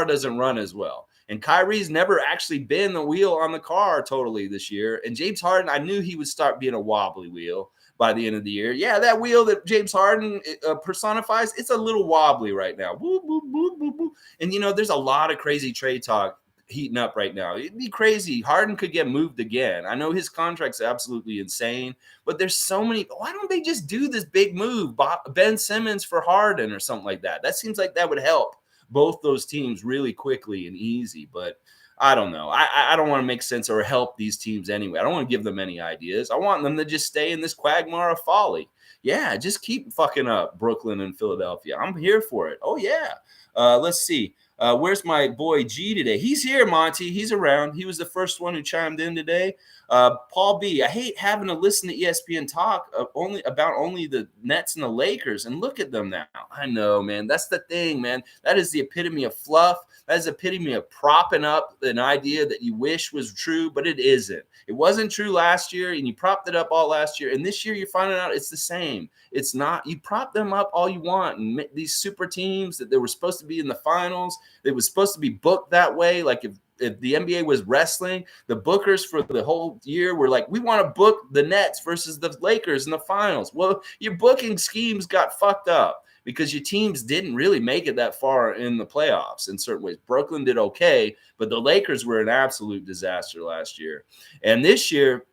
doesn't run as well. And Kyrie's never actually been the wheel on the car totally this year. And James Harden, I knew he would start being a wobbly wheel by the end of the year. Yeah, that wheel that James Harden personifies, it's a little wobbly right now. Woo, woo, woo, woo, woo. And, there's a lot of crazy trade talk heating up right now. It'd be crazy. Harden could get moved again. I know his contract's absolutely insane, but there's so many. Why don't they just do this big move, Ben Simmons for Harden or something like that? That seems like that would help both those teams really quickly and easy. But I don't know. I don't want to make sense or help these teams anyway. I don't want to give them any ideas. I want them to just stay in this quagmire of folly. Yeah, just keep fucking up Brooklyn and Philadelphia. I'm here for it. Oh, yeah. Let's see. Where's my boy G today? He's here, Monty. He's around. He was the first one who chimed in today. Paul B, I hate having to listen to ESPN talk only the Nets and the Lakers, and look at them now. I know, man. That's the thing, man. That is the epitome of fluff. That is the epitome of propping up an idea that you wish was true, but it isn't. It wasn't true last year, and you propped it up all last year, and this year you're finding out it's the same. It's not. You prop them up all you want, and these super teams that they were supposed to be in the finals, they was supposed to be booked that way. Like if the NBA was wrestling, the bookers for the whole year were like, we want to book the Nets versus the Lakers in the finals. Well, your booking schemes got fucked up because your teams didn't really make it that far in the playoffs in certain ways. Brooklyn did okay, but the Lakers were an absolute disaster last year. And this year,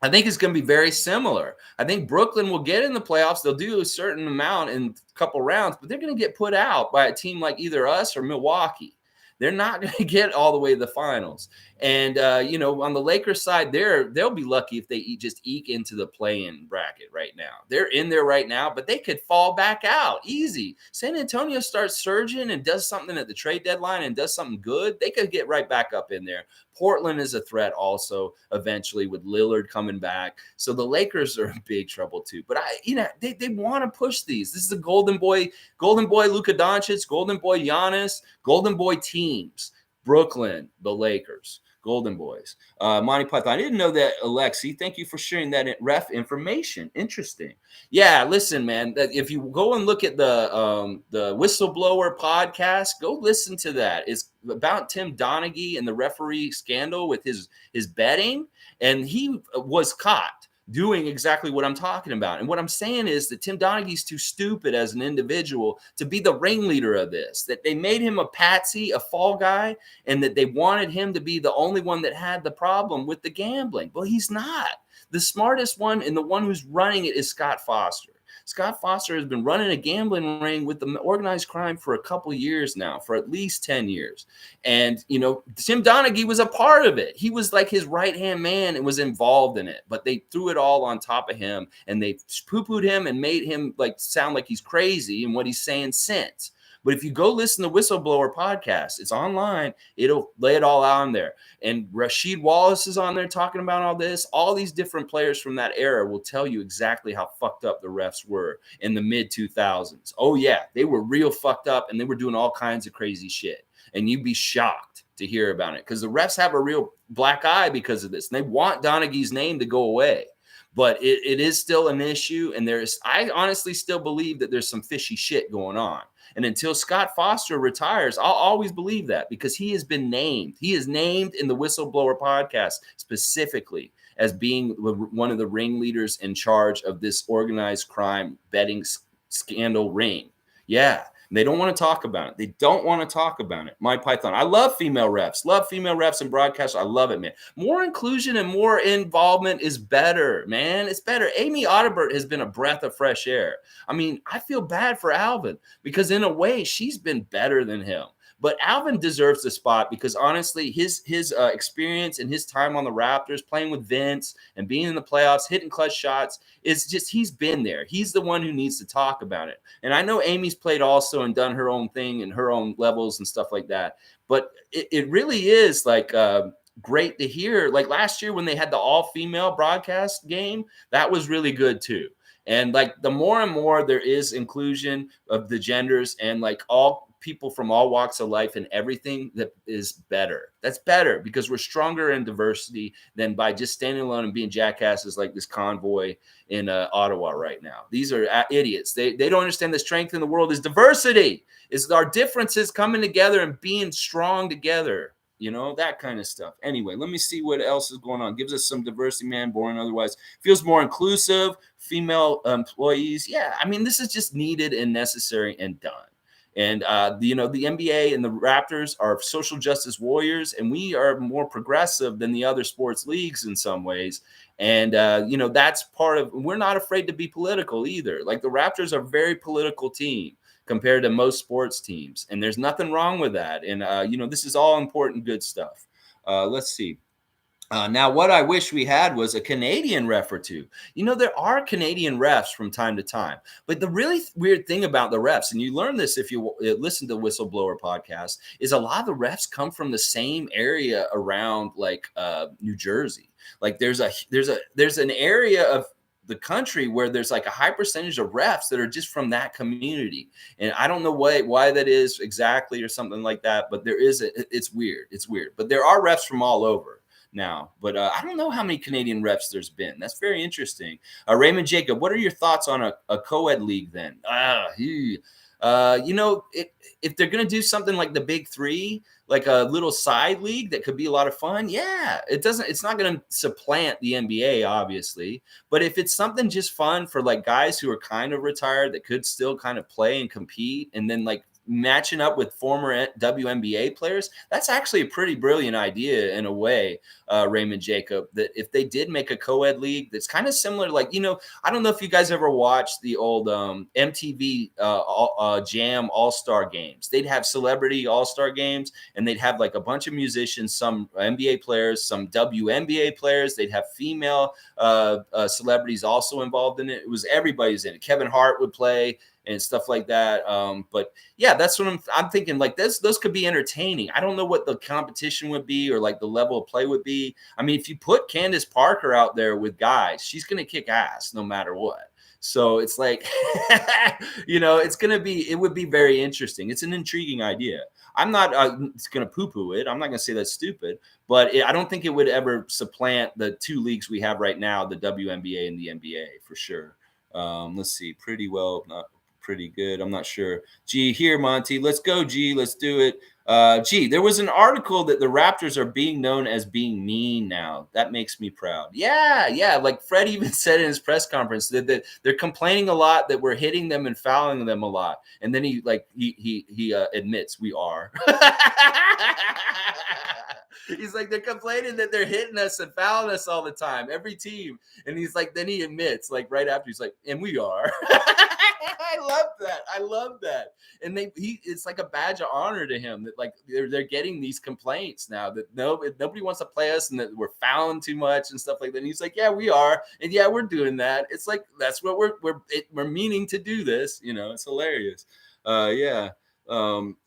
I think it's going to be very similar. I think Brooklyn will get in the playoffs. They'll do a certain amount in a couple rounds, but they're going to get put out by a team like either us or Milwaukee. They're not going to get all the way to the finals. And, on the Lakers side, they'll be lucky if they just eke into the play-in bracket right now. They're in there right now, but they could fall back out easy. San Antonio starts surging and does something at the trade deadline and does something good. They could get right back up in there. Portland is a threat also eventually with Lillard coming back. So the Lakers are in big trouble too. But they want to push these. This is a golden boy Luka Doncic, golden boy Giannis, golden boy teams. Brooklyn, the Lakers, Golden Boys. Monty Python. I didn't know that, Alexi. Thank you for sharing that ref information. Interesting. Yeah, listen, man. If you go and look at the Whistleblower podcast, go listen to that. It's about Tim Donaghy and the referee scandal with his betting, and he was caught doing exactly what I'm talking about. And what I'm saying is that Tim Donaghy's too stupid as an individual to be the ringleader of this, that they made him a patsy, a fall guy, and that they wanted him to be the only one that had the problem with the gambling. Well, he's not. The smartest one and the one who's running it is Scott Foster. Scott Foster has been running a gambling ring with the organized crime for a couple years now, for at least 10 years. And, Tim Donaghy was a part of it. He was like his right-hand man and was involved in it. But they threw it all on top of him, and they poo-pooed him and made him sound like he's crazy and what he's saying since. But if you go listen to Whistleblower podcast, it's online. It'll lay it all out on there. And Rasheed Wallace is on there talking about all this. All these different players from that era will tell you exactly how fucked up the refs were in the mid-2000s. Oh, yeah, they were real fucked up, and they were doing all kinds of crazy shit. And you'd be shocked to hear about it because the refs have a real black eye because of this. And they want Donaghy's name to go away. But it is still an issue, and I honestly still believe that there's some fishy shit going on. And until Scott Foster retires, I'll always believe that because he has been named. He is named in the Whistleblower podcast specifically as being one of the ringleaders in charge of this organized crime betting scandal ring. Yeah. They don't want to talk about it. They don't want to talk about it. My Python. I love female refs. Love female refs and broadcasters. I love it, man. More inclusion and more involvement is better, man. It's better. Amy Audibert has been a breath of fresh air. I mean, I feel bad for Alvin because in a way she's been better than him. But Alvin deserves the spot because honestly, his experience and his time on the Raptors, playing with Vince and being in the playoffs, hitting clutch shots, is just he's been there. He's the one who needs to talk about it. And I know Amy's played also and done her own thing and her own levels and stuff like that. But it really is great to hear. Like last year when they had the all-female broadcast game, that was really good too. And the more and more there is inclusion of the genders and all people from all walks of life and everything, that is better. That's better because we're stronger in diversity than by just standing alone and being jackasses like this convoy in Ottawa right now. These are idiots. They don't understand the strength in the world is diversity. It's our differences coming together and being strong together. That kind of stuff. Anyway, let me see what else is going on. Gives us some diversity, man. Boring otherwise. Feels more inclusive. Female employees. Yeah, I mean, this is just needed and necessary and done. And, the NBA and the Raptors are social justice warriors, and we are more progressive than the other sports leagues in some ways. And, that's part of – we're not afraid to be political either. The Raptors are a very political team compared to most sports teams, and there's nothing wrong with that. And, this is all important, good stuff. Let's see. Now, what I wish we had was a Canadian ref or two. There are Canadian refs from time to time. But the really weird thing about the refs, and you learn this if you listen to Whistleblower podcast, is a lot of the refs come from the same area around New Jersey. Like there's an area of the country where there's like a high percentage of refs that are just from that community. And I don't know why that is exactly or something like that, but it's weird. It's weird. But there are refs from all over now. But I don't know how many Canadian refs there's been. That's very interesting. Raymond Jacob, what are your thoughts on a co-ed league then? If they're going to do something like the Big Three, like a little side league that could be a lot of fun. Yeah, it's not going to supplant the NBA, obviously. But if it's something just fun for like guys who are kind of retired that could still kind of play and compete, and then like matching up with former WNBA players, that's actually a pretty brilliant idea in a way, Raymond Jacob, that if they did make a co-ed league that's kind of similar, like, I don't know if you guys ever watched the old MTV Jam All-Star games. They'd have celebrity All-Star games, and they'd have like a bunch of musicians, some NBA players, some WNBA players. They'd have female celebrities also involved in it. It was everybody's in it. Kevin Hart would play and stuff like that. But yeah, that's what I'm thinking. Like those could be entertaining. I don't know what the competition would be or like the level of play would be. I mean, if you put Candace Parker out there with guys, she's going to kick ass no matter what. So it's like, it would be very interesting. It's an intriguing idea. I'm not going to poo-poo it. I'm not going to say that's stupid, but I don't think it would ever supplant the two leagues we have right now, the WNBA and the NBA, for sure. Let's see. Pretty good. I'm not sure. G, here, Monty. Let's go, G. Let's do it. G, there was an article that the Raptors are being known as being mean now. That makes me proud. Yeah. Like Fred even said in his press conference that they're complaining a lot that we're hitting them and fouling them a lot. And then he admits we are. He's like, they're complaining that they're hitting us and fouling us all the time, every team. And he's like, then he admits, like right after, he's like, and we are. I love that. And it's like a badge of honor to him that like they're getting these complaints now that nobody wants to play us and that we're fouling too much and stuff like that. And he's like, yeah, we are. And yeah, we're doing that. It's like, that's what we're meaning to do this, it's hilarious. Yeah.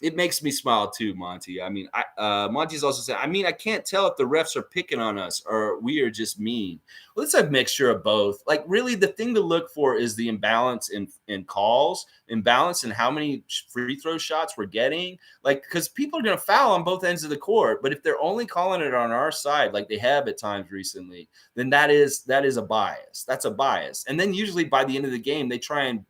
It makes me smile too, Monty. I mean, Monty's also saying, I can't tell if the refs are picking on us or we are just mean. Well, it's a mixture of both. Like, really, the thing to look for is the imbalance in calls, imbalance in how many free throw shots we're getting. Like, because people are going to foul on both ends of the court, but if they're only calling it on our side, like they have at times recently, then that is a bias. That's a bias. And then usually by the end of the game, they try and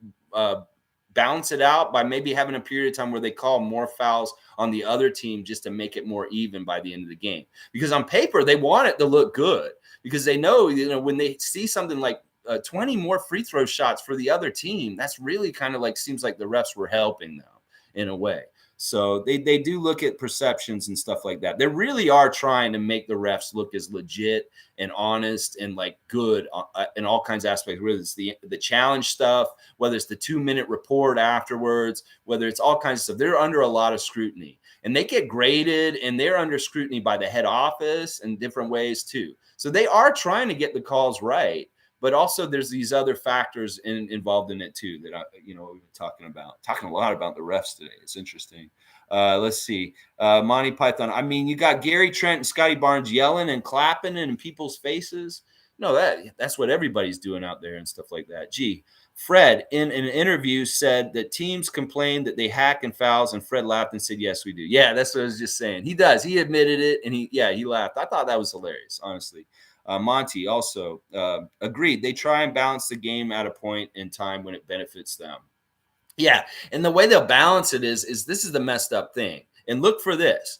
balance it out by maybe having a period of time where they call more fouls on the other team just to make it more even by the end of the game. Because on paper, they want it to look good because they know, when they see something like 20 more free throw shots for the other team, that's really kind of like seems like the refs were helping them in a way. So they do look at perceptions and stuff like that. They really are trying to make the refs look as legit and honest and like good in all kinds of aspects, whether it's the challenge stuff, whether it's the 2-minute report afterwards, whether it's all kinds of stuff. They're under a lot of scrutiny and they get graded and they're under scrutiny by the head office in different ways too. So they are trying to get the calls right. But also there's these other factors involved in it too that we've been talking a lot about the refs today. It's interesting. Let's see. Monty Python. I mean, you got Gary Trent and Scotty Barnes yelling and clapping in people's faces. No, that's what everybody's doing out there and stuff like that. Gee, Fred in an interview said that teams complain that they hack and fouls, and Fred laughed and said, "Yes, we do." Yeah, that's what I was just saying. He does. He admitted it, and he laughed. I thought that was hilarious, honestly. Monty also agreed. They try and balance the game at a point in time when it benefits them. Yeah, and the way they'll balance it is this is the messed up thing. And look for this: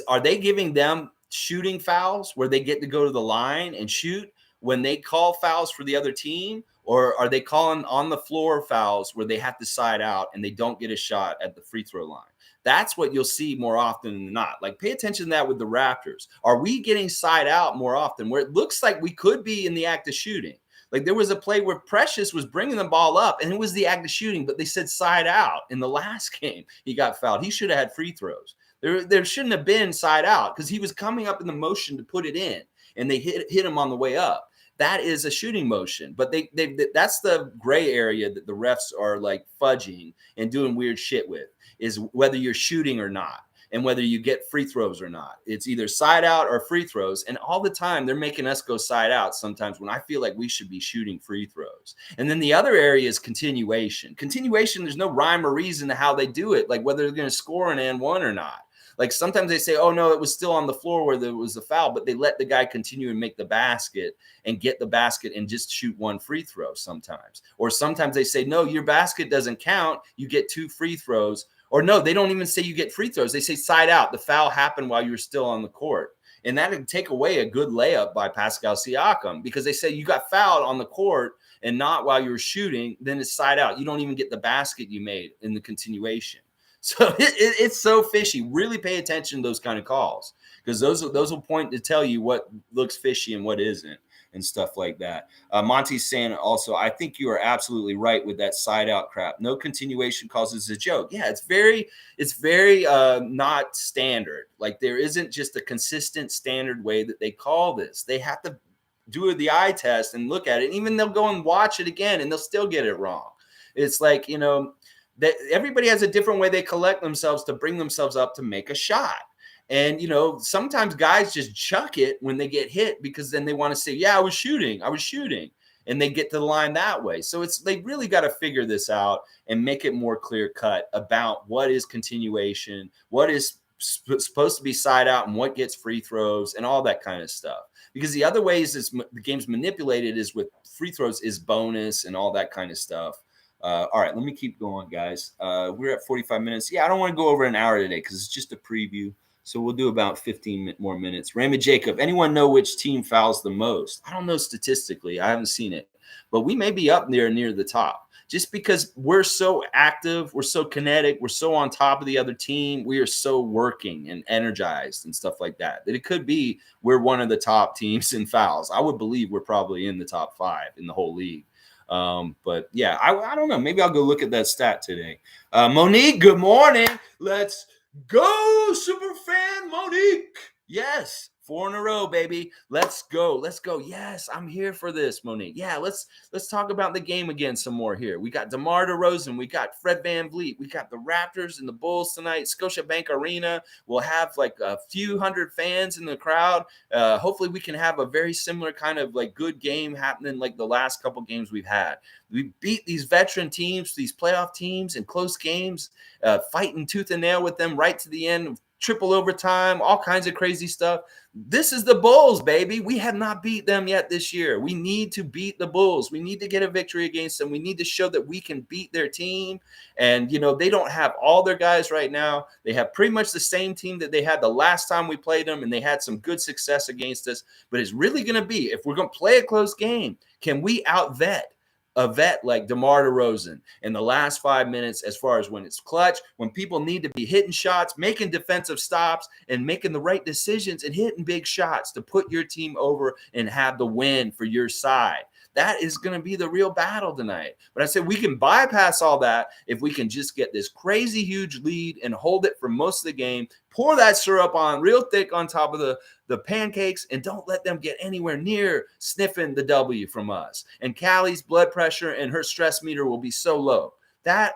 are they giving them shooting fouls where they get to go to the line and shoot when they call fouls for the other team, or are they calling on the floor fouls where they have to side out and they don't get a shot at the free throw line? That's what you'll see more often than not. Like, pay attention to that with the Raptors. Are we getting side out more often where it looks like we could be in the act of shooting? Like, there was a play where Precious was bringing the ball up and it was the act of shooting, but they said side out in the last game. He got fouled. He should have had free throws. There shouldn't have been side out because he was coming up in the motion to put it in and they hit him on the way up. That is a shooting motion, but that's the gray area that the refs are like fudging and doing weird shit with, is whether you're shooting or not. and whether you get free throws or not. It's either side out or free throws. And all the time they're making us go side out sometimes when I feel like we should be shooting free throws. And then the other area is continuation. Continuation, there's no rhyme or reason to how they do it, like whether they're going to score an and one or not. Like sometimes they say, oh, no, it was still on the floor where there was a foul, but they let the guy continue and make the basket and get the basket and just shoot one free throw sometimes. Or sometimes they say, no, your basket doesn't count. You get 2 free throws. Or no, they don't even say you get free throws. They say side out. The foul happened while you were still on the court. And that would take away a good layup by Pascal Siakam because they say you got fouled on the court and not while you were shooting. Then it's side out. You don't even get the basket you made in the continuation. So it's so fishy. Really pay attention to those kind of calls because those will point to tell you what looks fishy and what isn't and stuff like that. Monty's saying also, I think you are absolutely right with that side out crap. No continuation calls is a joke. Yeah, it's very not standard. Like there isn't just a consistent standard way that they call this. They have to do the eye test and look at it. And even they'll go and watch it again and they'll still get it wrong. It's like, that everybody has a different way they collect themselves to bring themselves up to make a shot. And, sometimes guys just chuck it when they get hit because then they want to say, yeah, I was shooting. And they get to the line that way. So they really got to figure this out and make it more clear cut about what is continuation, what is supposed to be side out and what gets free throws and all that kind of stuff. Because the other ways the game's manipulated is with free throws is bonus and all that kind of stuff. All right, let me keep going, guys. We're at 45 minutes. Yeah, I don't want to go over an hour today because it's just a preview. So we'll do about 15 more minutes. Raymond Jacob, anyone know which team fouls the most? I don't know statistically. I haven't seen it. But we may be up near the top just because we're so active, we're so kinetic, we're so on top of the other team. We are so working and energized and stuff like that it could be we're one of the top teams in fouls. I would believe we're probably in the top 5 in the whole league. But yeah, I don't know. Maybe I'll go look at that stat today. Monique, good morning. Let's go, super fan Monique. Yes, 4 in a row, baby. Let's go. Yes, I'm here for this, Monique. Yeah, let's talk about the game again some more here. We got DeMar DeRozan. We got Fred VanVleet. We got the Raptors and the Bulls tonight. Scotiabank Arena. We'll have like a few hundred fans in the crowd. Hopefully we can have a very similar kind of like good game happening like the last couple games we've had. We beat these veteran teams, these playoff teams in close games, fighting tooth and nail with them right to the end, triple overtime, all kinds of crazy stuff. This is the Bulls, baby. We have not beat them yet this year. We need to beat the Bulls. We need to get a victory against them. We need to show that we can beat their team. And, they don't have all their guys right now. They have pretty much the same team that they had the last time we played them, and they had some good success against us. But it's really going to be, if we're going to play a close game, can we outvet a vet like DeMar DeRozan in the last 5 minutes as far as when it's clutch, when people need to be hitting shots, making defensive stops, and making the right decisions and hitting big shots to put your team over and have the win for your side. That is going to be the real battle tonight. But I said we can bypass all that if we can just get this crazy huge lead and hold it for most of the game, pour that syrup on real thick on top of the pancakes, and don't let them get anywhere near sniffing the W from us. And Callie's blood pressure and her stress meter will be so low.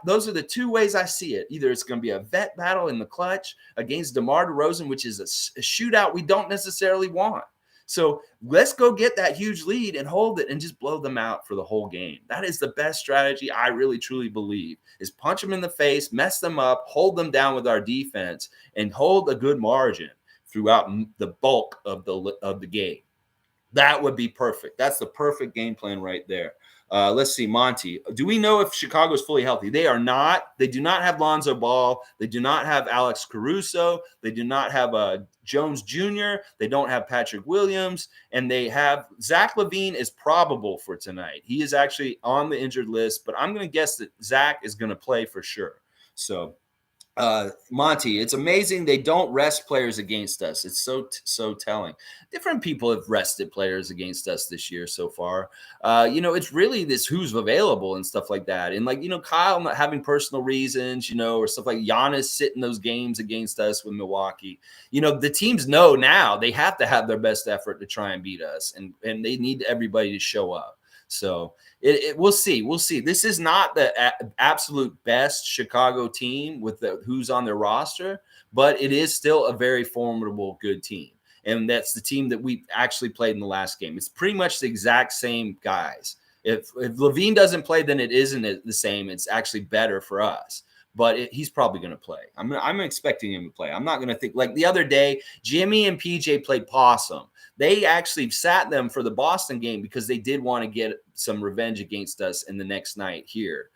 Those are the 2 ways I see it. Either it's going to be a vet battle in the clutch against DeMar DeRozan, which is a shootout we don't necessarily want. So let's go get that huge lead and hold it and just blow them out for the whole game. That is the best strategy, I really, truly believe, is punch them in the face, mess them up, hold them down with our defense, and hold a good margin throughout the bulk of the game. That would be perfect. That's the perfect game plan right there. Let's see, Monty. Do we know if Chicago is fully healthy? They are not. They do not have Lonzo Ball. They do not have Alex Caruso. They do not have Jones Jr. They don't have Patrick Williams. And they have Zach LaVine is probable for tonight. He is actually on the injured list, but I'm going to guess that Zach is going to play for sure. So, Monty, it's amazing they don't rest players against us. It's so telling. Different people have rested players against us this year so far. It's really this who's available and stuff like that. And Kyle not having personal reasons, or stuff like Giannis sitting those games against us with Milwaukee. The teams know now they have to have their best effort to try and beat us, and they need everybody to show up. So we'll see. We'll see. This is not the absolute best Chicago team with who's on their roster, but it is still a very formidable, good team. And that's the team that we actually played in the last game. It's pretty much the exact same guys. If Levine doesn't play, then it isn't the same. It's actually better for us. But he's probably going to play. I'm expecting him to play. I'm not going to think like the other day, Jimmy and PJ played possum. They actually sat them for the Boston game because they did want to get some revenge against us in the next night here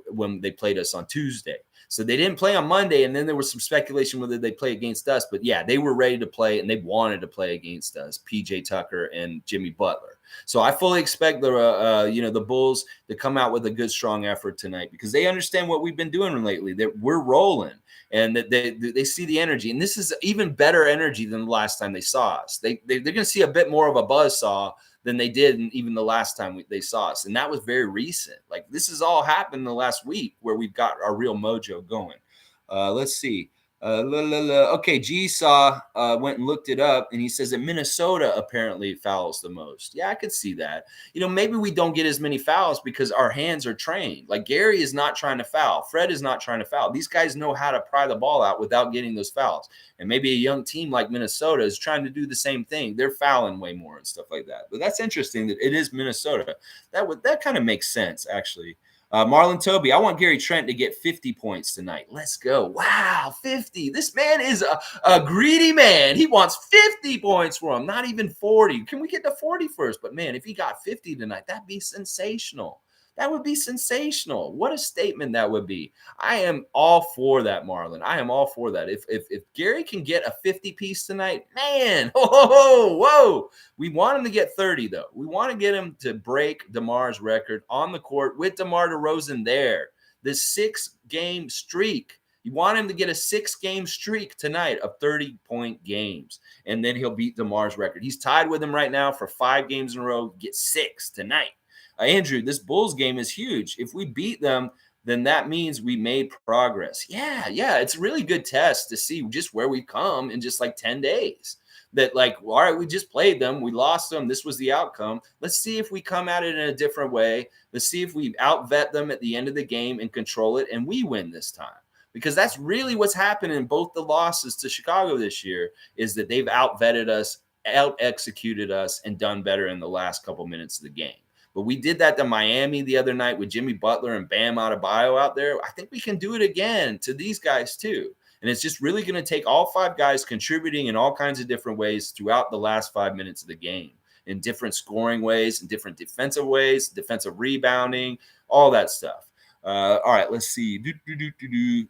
when they played us on Tuesday. So they didn't play on Monday, and then there was some speculation whether they play against us. But yeah, they were ready to play, and they wanted to play against us, PJ Tucker and Jimmy Butler. So I fully expect the Bulls to come out with a good, strong effort tonight because they understand what we've been doing lately. That we're rolling, and that they see the energy. And this is even better energy than the last time they saw us. They're going to see a bit more of a buzzsaw than they did even the last time they saw us. And that was very recent. Like this has all happened in the last week where we've got our real mojo going. Let's see. Okay, G went and looked it up, and he says that Minnesota apparently fouls the most. Yeah, I could see that. Maybe we don't get as many fouls because our hands are trained. Like Gary is not trying to foul. Fred is not trying to foul. These guys know how to pry the ball out without getting those fouls. And maybe a young team like Minnesota is trying to do the same thing. They're fouling way more and stuff like that. But that's interesting that it is Minnesota. That kind of makes sense, actually. Marlon Toby, I want Gary Trent to get 50 points tonight. Let's go. Wow, 50. This man is a greedy man. He wants 50 points for him, not even 40. Can we get to 40 first? But, man, if he got 50 tonight, that'd be sensational. That would be sensational. What a statement that would be. I am all for that, Marlon. I am all for that. If Gary can get a 50-piece tonight, man, whoa. We want him to get 30, though. We want to get him to break DeMar's record on the court with DeMar DeRozan there. This 6-game streak. You want him to get a 6-game streak tonight of 30-point games, and then he'll beat DeMar's record. He's tied with him right now for 5 games in a row. Get 6 tonight. Andrew, this Bulls game is huge. If we beat them, then that means we made progress. Yeah. It's a really good test to see just where we come in just like 10 days. That like, all right, we just played them. We lost them. This was the outcome. Let's see if we come at it in a different way. Let's see if we outvet them at the end of the game and control it, and we win this time. Because that's really what's happened in both the losses to Chicago this year is that they've outvetted us, out-executed us, and done better in the last couple minutes of the game. But we did that to Miami the other night with Jimmy Butler and Bam Adebayo out there. I think we can do it again to these guys too. And it's just really going to take all 5 guys contributing in all kinds of different ways throughout the last 5 minutes of the game, in different scoring ways, in different defensive ways, defensive rebounding, all that stuff. All right, let's see.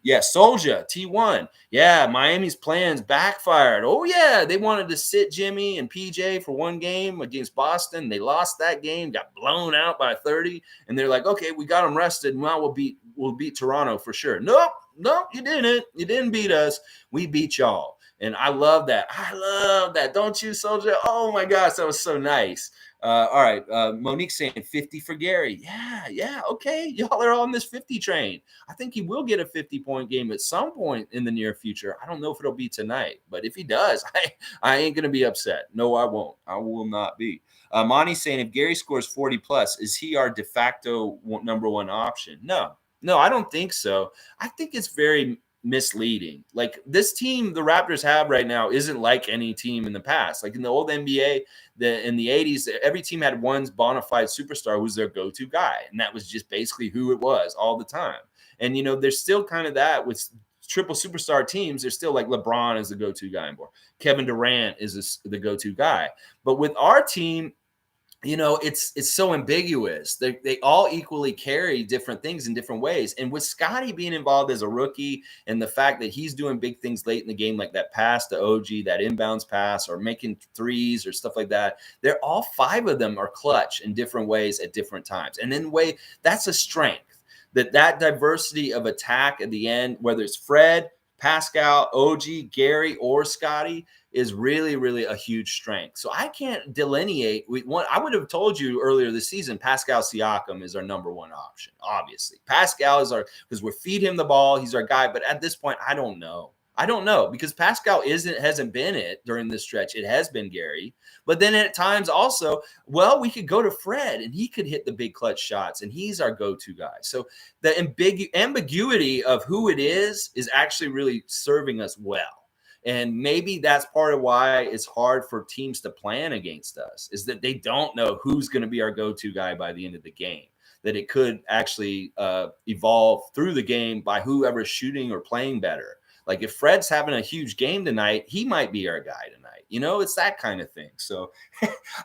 Yeah, Soldier, T1. Yeah, Miami's plans backfired. Oh, yeah, they wanted to sit Jimmy and PJ for 1 game against Boston. They lost that game, got blown out by 30, and they're like, okay, we got them rested. Now we'll beat Toronto for sure. Nope, you didn't. You didn't beat us. We beat y'all. And I love that. Don't you, Soldier? Oh, my gosh, that was so nice. All right. Monique saying 50 for Gary. Yeah. Okay. Y'all are on this 50 train. I think he will get a 50-point game at some point in the near future. I don't know if it'll be tonight, but if he does, I ain't going to be upset. No, I won't. I will not be. Monty's saying if Gary scores 40 plus, is he our de facto number 1 option? No, I don't think so. I think it's very misleading. Like this team the Raptors have right now isn't like any team in the past. Like in the old NBA, in the 80s, every team had one bona fide superstar who's their go-to guy. And that was just basically who it was all the time. And, there's still kind of that with triple superstar teams. There's still like LeBron is the go-to guy anymore. Kevin Durant is the go-to guy. But with our team, it's so ambiguous. They all equally carry different things in different ways. And with Scotty being involved as a rookie and the fact that he's doing big things late in the game, like that pass to OG, that inbounds pass or making threes or stuff like that, they're all 5 of them are clutch in different ways at different times. And in a way, that's a strength. That diversity of attack at the end, whether it's Fred, Pascal, OG, Gary, or Scotty, is really, really a huge strength. So I can't delineate. I would have told you earlier this season, Pascal Siakam is our number 1 option. Obviously, Pascal is because we feed him the ball. He's our guy. But at this point, I don't know. I don't know, because Pascal hasn't been it during this stretch. It has been Gary. But then at times also, well, we could go to Fred and he could hit the big clutch shots and he's our go-to guy. So the ambiguity of who it is actually really serving us well. And maybe that's part of why it's hard for teams to plan against us, is that they don't know who's going to be our go-to guy by the end of the game. That it could actually evolve through the game by whoever's shooting or playing better. Like if Fred's having a huge game tonight, he might be our guy tonight. It's that kind of thing. So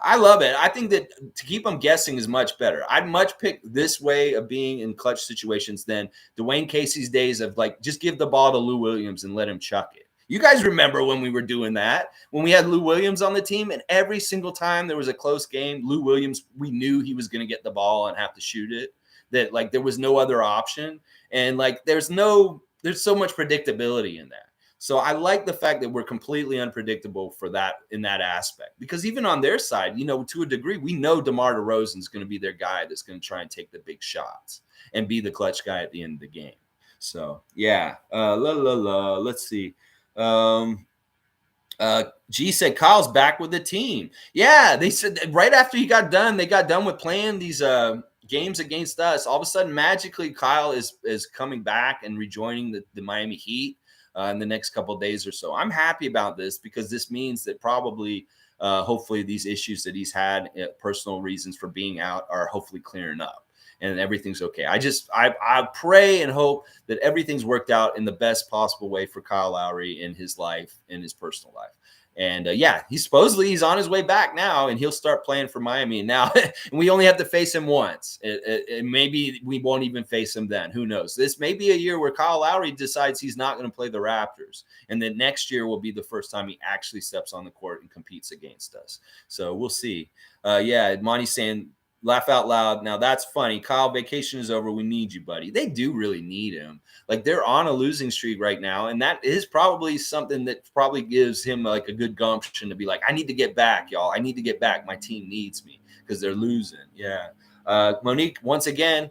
I love it. I think that to keep them guessing is much better. I'd much pick this way of being in clutch situations than Dwayne Casey's days of like, just give the ball to Lou Williams and let him chuck it. You guys remember when we were doing that, when we had Lou Williams on the team, and every single time there was a close game, Lou Williams, we knew he was going to get the ball and have to shoot it, that like there was no other option. And like there's so much predictability in that. So I like the fact that we're completely unpredictable for that in that aspect, because even on their side, to a degree, we know DeMar DeRozan is going to be their guy that's going to try and take the big shots and be the clutch guy at the end of the game. So yeah, let's see. G said Kyle's back with the team. Yeah, they said right after they got done with playing these games against us. All of a sudden, magically, Kyle is coming back and rejoining the Miami Heat in the next couple of days or so. I'm happy about this because this means that probably, hopefully, these issues that he's had, personal reasons for being out, are hopefully clearing up. And everything's okay. I pray and hope that everything's worked out in the best possible way for Kyle Lowry in his life, in his personal life. And yeah, he's on his way back now, and he'll start playing for Miami. And now we only have to face him once. Maybe we won't even face him then. Who knows? This may be a year where Kyle Lowry decides he's not going to play the Raptors. And then next year will be the first time he actually steps on the court and competes against us. So we'll see. Yeah, Monty's saying, laugh out loud. Now that's funny. Kyle, vacation is over. We need you, buddy. They do really need him. Like they're on a losing streak right now. And that is probably something that probably gives him like a good gumption to be like, I need to get back, y'all. I need to get back. My team needs me because they're losing. Yeah. Monique, once again,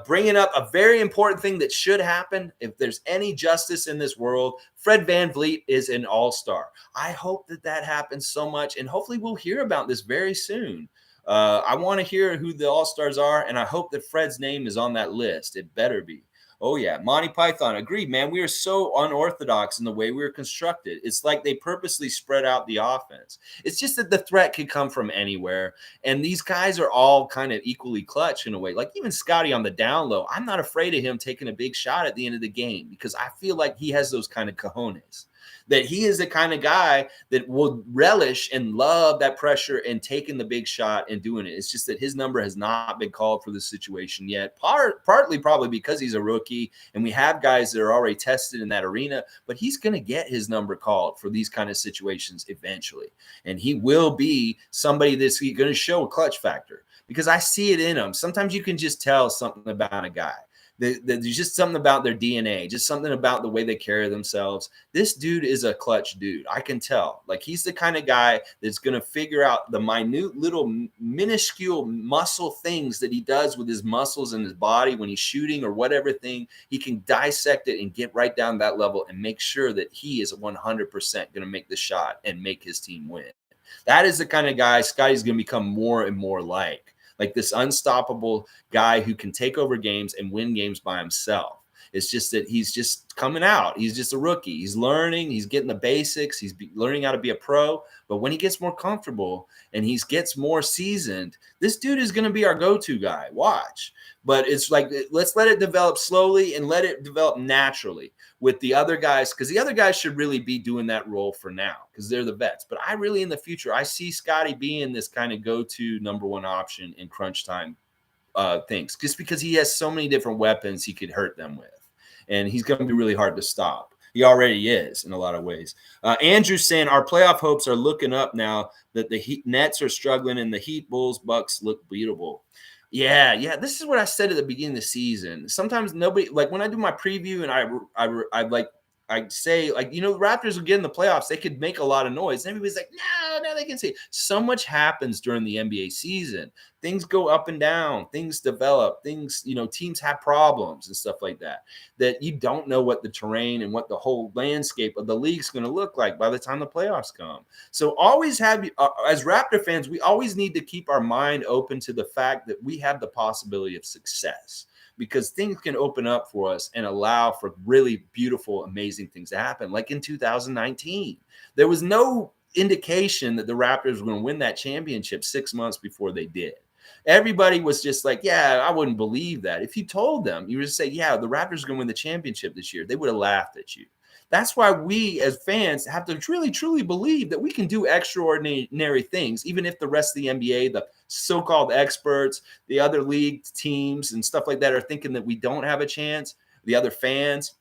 bringing up a very important thing that should happen. If there's any justice in this world, Fred VanVleet is an all-star. I hope that happens so much. And hopefully we'll hear about this very soon. I want to hear who the all-stars are, and I hope that Fred's name is on that list. It better be. Oh, yeah. Monty Python, agreed, man. We are so unorthodox in the way we were constructed. It's like they purposely spread out the offense. It's just that the threat could come from anywhere, and these guys are all kind of equally clutch in a way. Like even Scotty on the down low, I'm not afraid of him taking a big shot at the end of the game because I feel like he has those kind of cojones. That he is the kind of guy that will relish and love that pressure and taking the big shot and doing it. It's just that his number has not been called for this situation yet, partly probably because he's a rookie and we have guys that are already tested in that arena, but he's going to get his number called for these kind of situations eventually. And he will be somebody that's going to show a clutch factor because I see it in him. Sometimes you can just tell something about a guy. There's just something about their DNA, just something about the way they carry themselves. This dude is a clutch dude. I can tell. Like he's the kind of guy that's going to figure out the minute little minuscule muscle things that he does with his muscles and his body when he's shooting or whatever thing. He can dissect it and get right down that level and make sure that he is 100% going to make the shot and make his team win. That is the kind of guy Scotty's going to become more and more like this unstoppable guy who can take over games and win games by himself. It's just that he's just coming out. He's just a rookie. He's learning. He's getting the basics. He's learning how to be a pro. But when he gets more comfortable and he gets more seasoned, this dude is going to be our go-to guy. Watch. But it's like, let's let it develop slowly and let it develop naturally with the other guys, because the other guys should really be doing that role for now because they're the vets. But I really, in the future, I see Scotty being this kind of go-to number one option in crunch time things, just because he has so many different weapons he could hurt them with. And he's going to be really hard to stop. He already is in a lot of ways. Andrew's saying our playoff hopes are looking up now that the Nets are struggling and the Heat, Bulls, Bucks look beatable. Yeah. This is what I said at the beginning of the season. Sometimes nobody, like when I do my preview and I like I say, like, the Raptors will get in the playoffs. They could make a lot of noise. And everybody's like, no, they can say. So much happens during the NBA season. Things go up and down. Things develop. Things, teams have problems and stuff like that, that you don't know what the terrain and what the whole landscape of the league's going to look like by the time the playoffs come. So always have, as Raptor fans, we always need to keep our mind open to the fact that we have the possibility of success, because things can open up for us and allow for really beautiful, amazing things to happen. Like in 2019, there was no indication that the Raptors were going to win that championship 6 months before they did. Everybody was just like, yeah, I wouldn't believe that. If you told them, you would say, yeah, the Raptors are going to win the championship this year, they would have laughed at you. That's why we as fans have to really, truly believe that we can do extraordinary things, even if the rest of the NBA, the so-called experts, the other league teams and stuff like that are thinking that we don't have a chance, the other fans.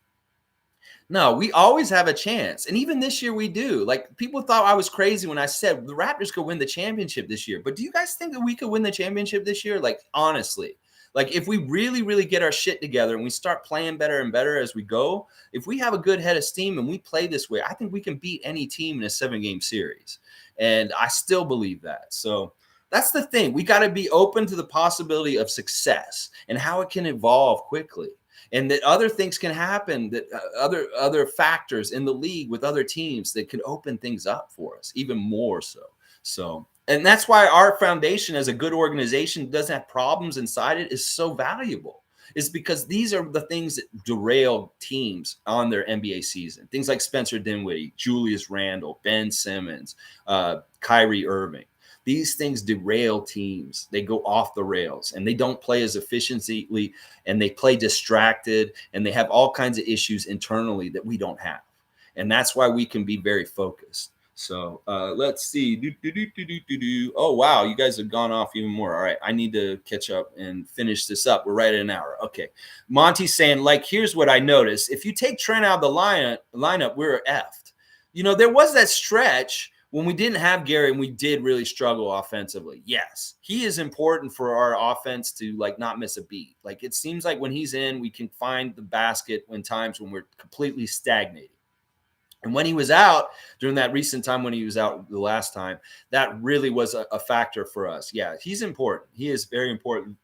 No, we always have a chance. And even this year we do. Like, people thought I was crazy when I said the Raptors could win the championship this year. But do you guys think that we could win the championship this year? Like, honestly, like, if we really, really get our shit together and we start playing better and better as we go, if we have a good head of steam and we play this way, I think we can beat any team in a 7-game series. And I still believe that. So that's the thing. We got to be open to the possibility of success and how it can evolve quickly. And that other things can happen, that other factors in the league with other teams that could open things up for us even more so. So, and that's why our foundation as a good organization that doesn't have problems inside it is so valuable. Is because these are the things that derail teams on their NBA season. Things like Spencer Dinwiddie, Julius Randle, Ben Simmons, Kyrie Irving. These things derail teams. They go off the rails and they don't play as efficiently, and they play distracted, and they have all kinds of issues internally that we don't have. And that's why we can be very focused. So let's see. Oh, wow. You guys have gone off even more. All right. I need to catch up and finish this up. We're right at an hour. Okay. Monty's saying, like, here's what I noticed. If you take Trent out of the lineup, we're effed. There was that stretch when we didn't have Gary and we did really struggle offensively. Yes, he is important for our offense to, like, not miss a beat. Like, it seems like when he's in, we can find the basket when times when we're completely stagnating. And when he was out during that recent time, when he was out the last time, that really was a factor for us. Yeah, he's important. He is very important.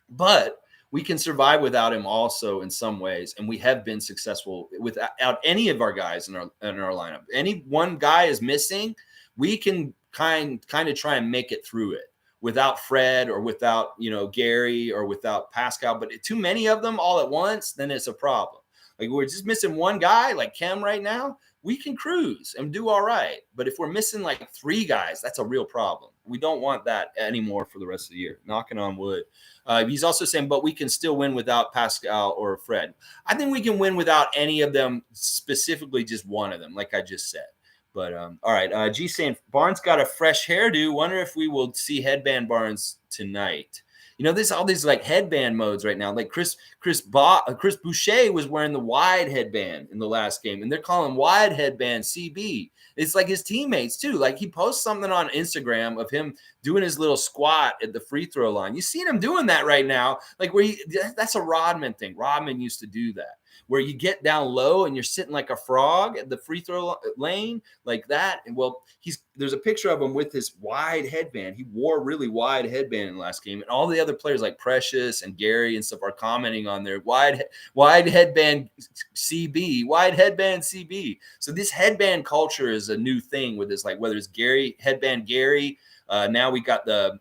But we can survive without him also in some ways, and we have been successful without any of our guys in our lineup. Any one guy is missing, we can kind of try and make it through it without Fred or without Gary or without Pascal. But too many of them all at once, then it's a problem. Like, we're just missing one guy, like Kem right now, we can cruise and do all right. But if we're missing like 3 guys, that's a real problem. We don't want that anymore for the rest of the year. Knocking on wood. He's also saying, but we can still win without Pascal or Fred. I think we can win without any of them, specifically just one of them, like I just said. But all right. G saying, Barnes got a fresh hairdo. Wonder if we will see Headband Barnes tonight. There's all these like headband modes right now. Like Chris Boucher was wearing the wide headband in the last game, and they're calling wide headband CB. It's like his teammates too. Like, he posts something on Instagram of him doing his little squat at the free throw line. You seen him doing that right now, like that's a Rodman thing. Rodman used to do that, where you get down low and you're sitting like a frog at the free throw lane like that. And well, there's a picture of him with his wide headband. He wore a really wide headband in the last game, and all the other players like Precious and Gary and stuff are commenting on their wide headband CB, wide headband CB. So this headband culture is a new thing with this, like, whether it's headband Gary. Now we got the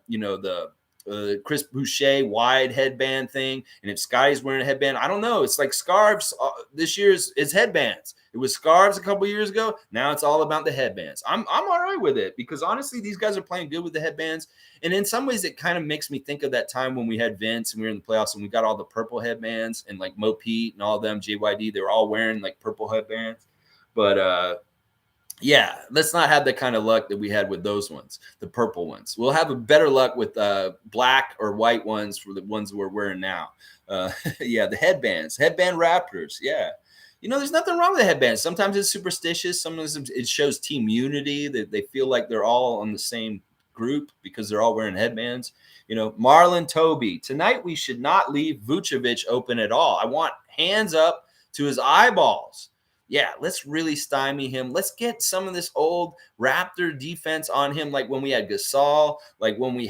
Chris Boucher wide headband thing, and if Scotty's wearing a headband, I don't know. It's like scarves. This year's is headbands. It was scarves a couple years ago. Now it's all about the headbands. I'm all right with it, because honestly, these guys are playing good with the headbands. And in some ways, it kind of makes me think of that time when we had Vince and we were in the playoffs and we got all the purple headbands, and like Mo Pete and all of them, JYD, they were all wearing like purple headbands. But yeah, let's not have the kind of luck that we had with those ones, the purple ones. We'll have a better luck with black or white ones for the ones we're wearing now. Yeah, the headbands, headband Raptors. Yeah. There's nothing wrong with the headbands. Sometimes it's superstitious. Sometimes it shows team unity, that they feel like they're all on the same group because they're all wearing headbands. Marlon Toby, tonight we should not leave Vucevic open at all. I want hands up to his eyeballs. yeah, let's really stymie him. Let's get some of this old Raptor defense on him, like when we had Gasol, like when we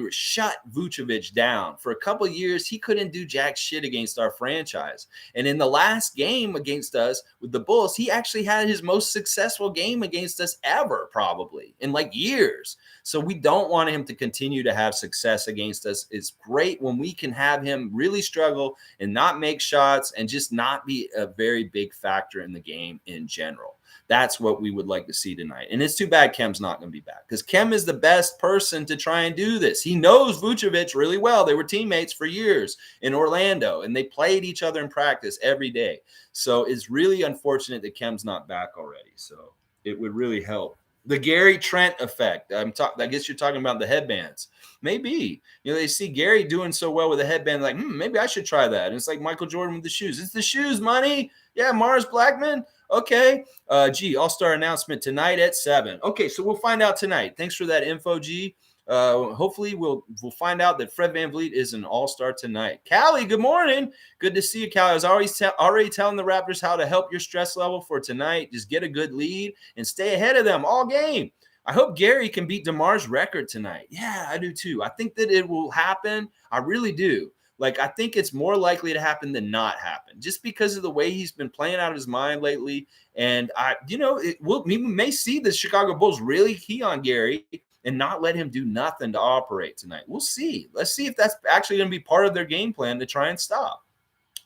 were shut Vucevic down for a couple of years. He couldn't do jack shit against our franchise. And in the last game against us with the Bulls, he actually had his most successful game against us ever, probably in like years. So we don't want him to continue to have success against us. It's great when we can have him really struggle and not make shots and just not be a very big factor in the game in general. That's what we would like to see tonight. And it's too bad Kem's not going to be back, because Kem is the best person to try and do this. He knows Vucevic really well. They were teammates for years in Orlando, and they played each other in practice every day. So it's really unfortunate that Kem's not back already. So it would really help. The Gary Trent effect. I guess you're talking about the headbands. Maybe. They see Gary doing so well with a headband, like, maybe I should try that. And it's like Michael Jordan with the shoes. It's the shoes, money. Yeah, Mars Blackman. Okay. All-Star announcement tonight at 7. Okay, so we'll find out tonight. Thanks for that info, G. Hopefully we'll find out that Fred VanVleet is an all-star tonight. Callie, good morning. Good to see you, Callie. I was already telling the Raptors how to help your stress level for tonight. Just get a good lead and stay ahead of them all game. I hope Gary can beat DeMar's record tonight. Yeah, I do too. I think that it will happen. I really do. Like, I think it's more likely to happen than not happen, just because of the way he's been playing out of his mind lately. And we may see the Chicago Bulls really key on Gary and not let him do nothing to operate tonight. We'll see. Let's see if that's actually going to be part of their game plan to try and stop.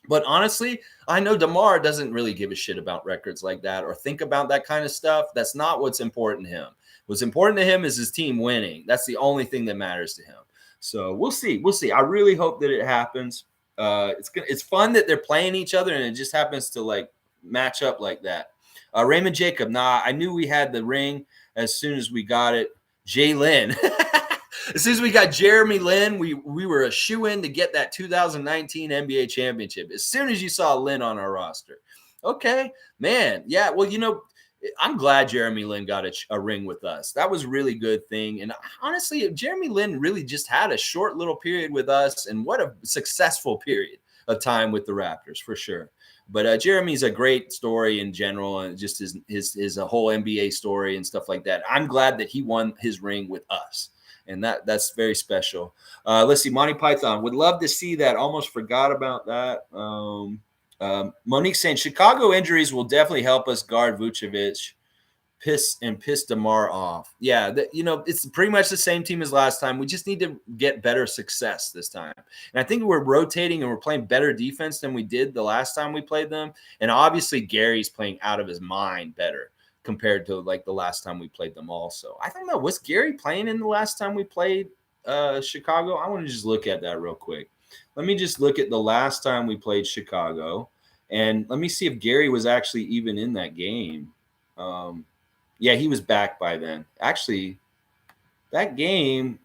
But honestly, I know DeMar doesn't really give a shit about records like that or think about that kind of stuff. That's not what's important to him. What's important to him is his team winning. That's the only thing that matters to him. So we'll see. We'll see. I really hope that it happens. It's fun that they're playing each other, and it just happens to like match up like that. Raymond Jacob, I knew we had the ring as soon as we got it. Jay Lynn. As soon as we got Jeremy Lin, we were a shoe-in to get that 2019 NBA championship. As soon as you saw Lin on our roster. Okay, man. Yeah, well, I'm glad Jeremy Lin got a ring with us. That was a really good thing. And honestly, Jeremy Lin really just had a short little period with us, and what a successful period of time with the Raptors for sure. But Jeremy's a great story in general, and just his whole NBA story and stuff like that. I'm glad that he won his ring with us, and that's very special. Let's see, Monty Python would love to see that. Almost forgot about that. Monique saying Chicago injuries will definitely help us guard Vucevic, piss DeMar off. Yeah, it's pretty much the same team as last time. We just need to get better success this time. And I think we're rotating and we're playing better defense than we did the last time we played them. And obviously Gary's playing out of his mind better compared to like the last time we played them also. I don't know. Was Gary playing in the last time we played Chicago? I want to just look at that real quick. Let me just look at the last time we played Chicago, and let me see if Gary was actually even in that game. Yeah, he was back by then. Actually, that game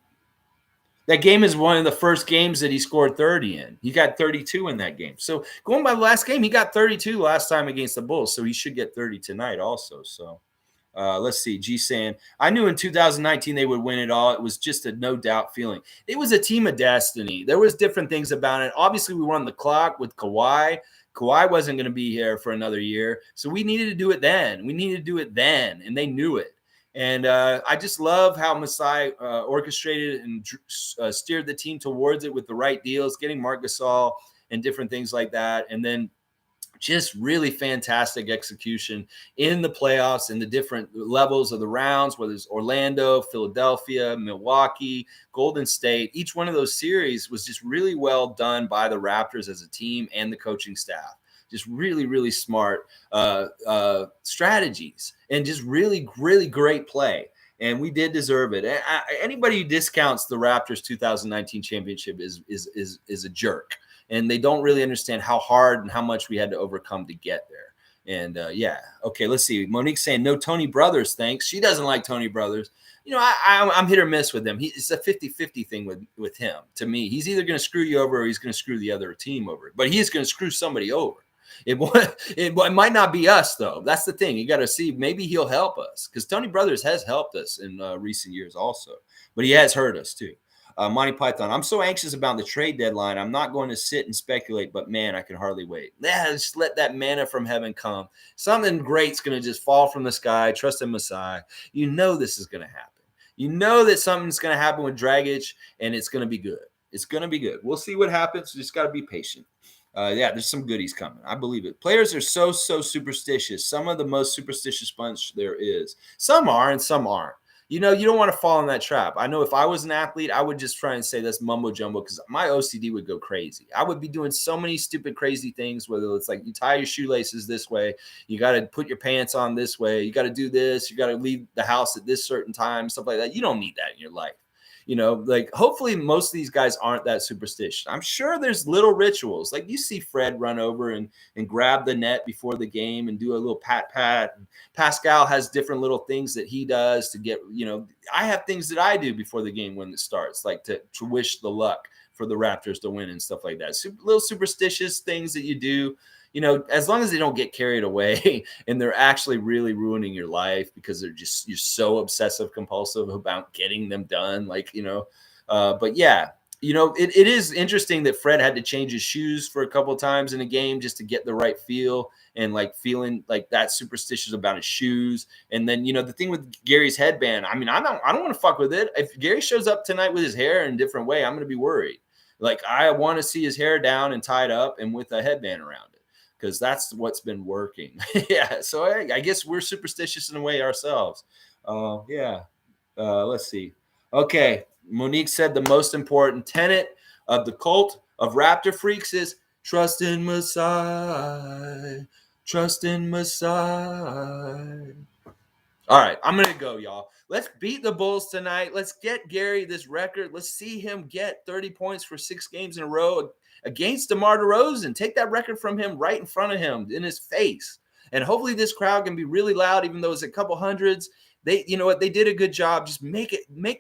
is one of the first games that he scored 30 in. He got 32 in that game. So going by the last game, he got 32 last time against the Bulls, so he should get 30 tonight also. So let's see. G saying, I knew in 2019 they would win it all. It was just a no-doubt feeling. It was a team of destiny. There was different things about it. Obviously, we were on the clock with Kawhi. Kawhi wasn't going to be here for another year, so we needed to do it then. And they knew it. And I just love how Masai orchestrated and steered the team towards it with the right deals, getting Marc Gasol and different things like that. And then just really fantastic execution in the playoffs and the different levels of the rounds, whether it's Orlando, Philadelphia, Milwaukee, Golden State. Each one of those series was just really well done by the Raptors as a team and the coaching staff. Just really, really smart strategies and just really, really great play. And we did deserve it. Anybody who discounts the Raptors 2019 championship is a jerk. And they don't really understand how hard and how much we had to overcome to get there. And yeah, okay, let's see. Monique saying no Tony Brothers, thanks. She doesn't like Tony Brothers. I'm hit or miss with him. It's a 50-50 thing with him. To me, he's either going to screw you over or he's going to screw the other team over. But he is going to screw somebody over. It might not be us, though. That's the thing. You got to see. Maybe he'll help us, because Tony Brothers has helped us in recent years also. But he has hurt us, too. Monty Python, I'm so anxious about the trade deadline. I'm not going to sit and speculate, but man, I can hardly wait. Yeah, just let that manna from heaven come. Something great's going to just fall from the sky. Trust in Messiah. You know this is going to happen. You know that something's going to happen with Dragic, and it's going to be good. It's going to be good. We'll see what happens. We just got to be patient. Yeah, there's some goodies coming. I believe it. Players are so superstitious. Some of the most superstitious bunch there is. Some are and some aren't. You know, you don't want to fall in that trap. I know if I was an athlete, I would just try and say that's mumbo jumbo because my OCD would go crazy. I would be doing so many stupid, crazy things, whether it's like you tie your shoelaces this way, you got to put your pants on this way, you got to do this, you got to leave the house at this certain time, stuff like that. You don't need that in your life. You know, like hopefully most of these guys aren't that superstitious. I'm sure there's little rituals. Like you see Fred run over and grab the net before the game and do a little pat. And Pascal has different little things that he does to get, you know, I have things that I do before the game when it starts, like to wish the luck for the Raptors to win and stuff like that. Little superstitious things that you do. You know, as long as they don't get carried away and they're actually really ruining your life because you're so obsessive compulsive about getting them done. Like, you know, but yeah, you know, it is interesting that Fred had to change his shoes for a couple of times in a game just to get the right feel and like feeling like that superstitious about his shoes. And then, you know, the thing with Gary's headband, I mean, I don't want to fuck with it. If Gary shows up tonight with his hair in a different way, I'm going to be worried. Like I want to see his hair down and tied up and with a headband around it, because that's what's been working. Yeah. So I guess we're superstitious in a way ourselves. Yeah. Let's see. Okay. Monique said the most important tenet of the cult of Raptor freaks is trust in Messiah. Trust in Messiah. All right, I'm going to go, y'all. Let's beat the Bulls tonight. Let's get Gary this record. Let's see him get 30 points for 6 games in a row against DeMar DeRozan. Take that record from him right in front of him, in his face. And hopefully this crowd can be really loud, even though it's a couple hundreds. They, you know what, they did a good job. Just make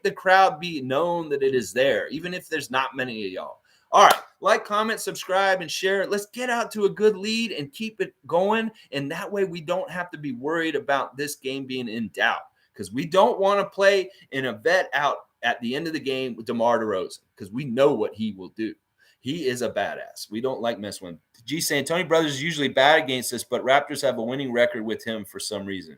the crowd be known that it is there, even if there's not many of y'all. All right, like, comment, subscribe, and share it. Let's get out to a good lead and keep it going. And that way we don't have to be worried about this game being in doubt, because we don't want to play in a vet out at the end of the game with DeMar DeRozan, because we know what he will do. He is a badass. We don't like mess with him. G saying Tony Brothers is usually bad against us, but Raptors have a winning record with him for some reason.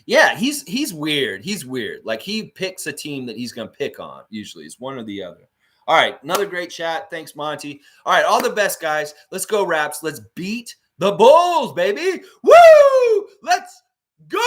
Yeah, he's weird. He's weird. Like he picks a team that he's going to pick on. Usually it's one or the other. All right, another great chat. Thanks, Monty. All right, all the best, guys. Let's go, Raps. Let's beat the Bulls, baby. Woo! Let's go!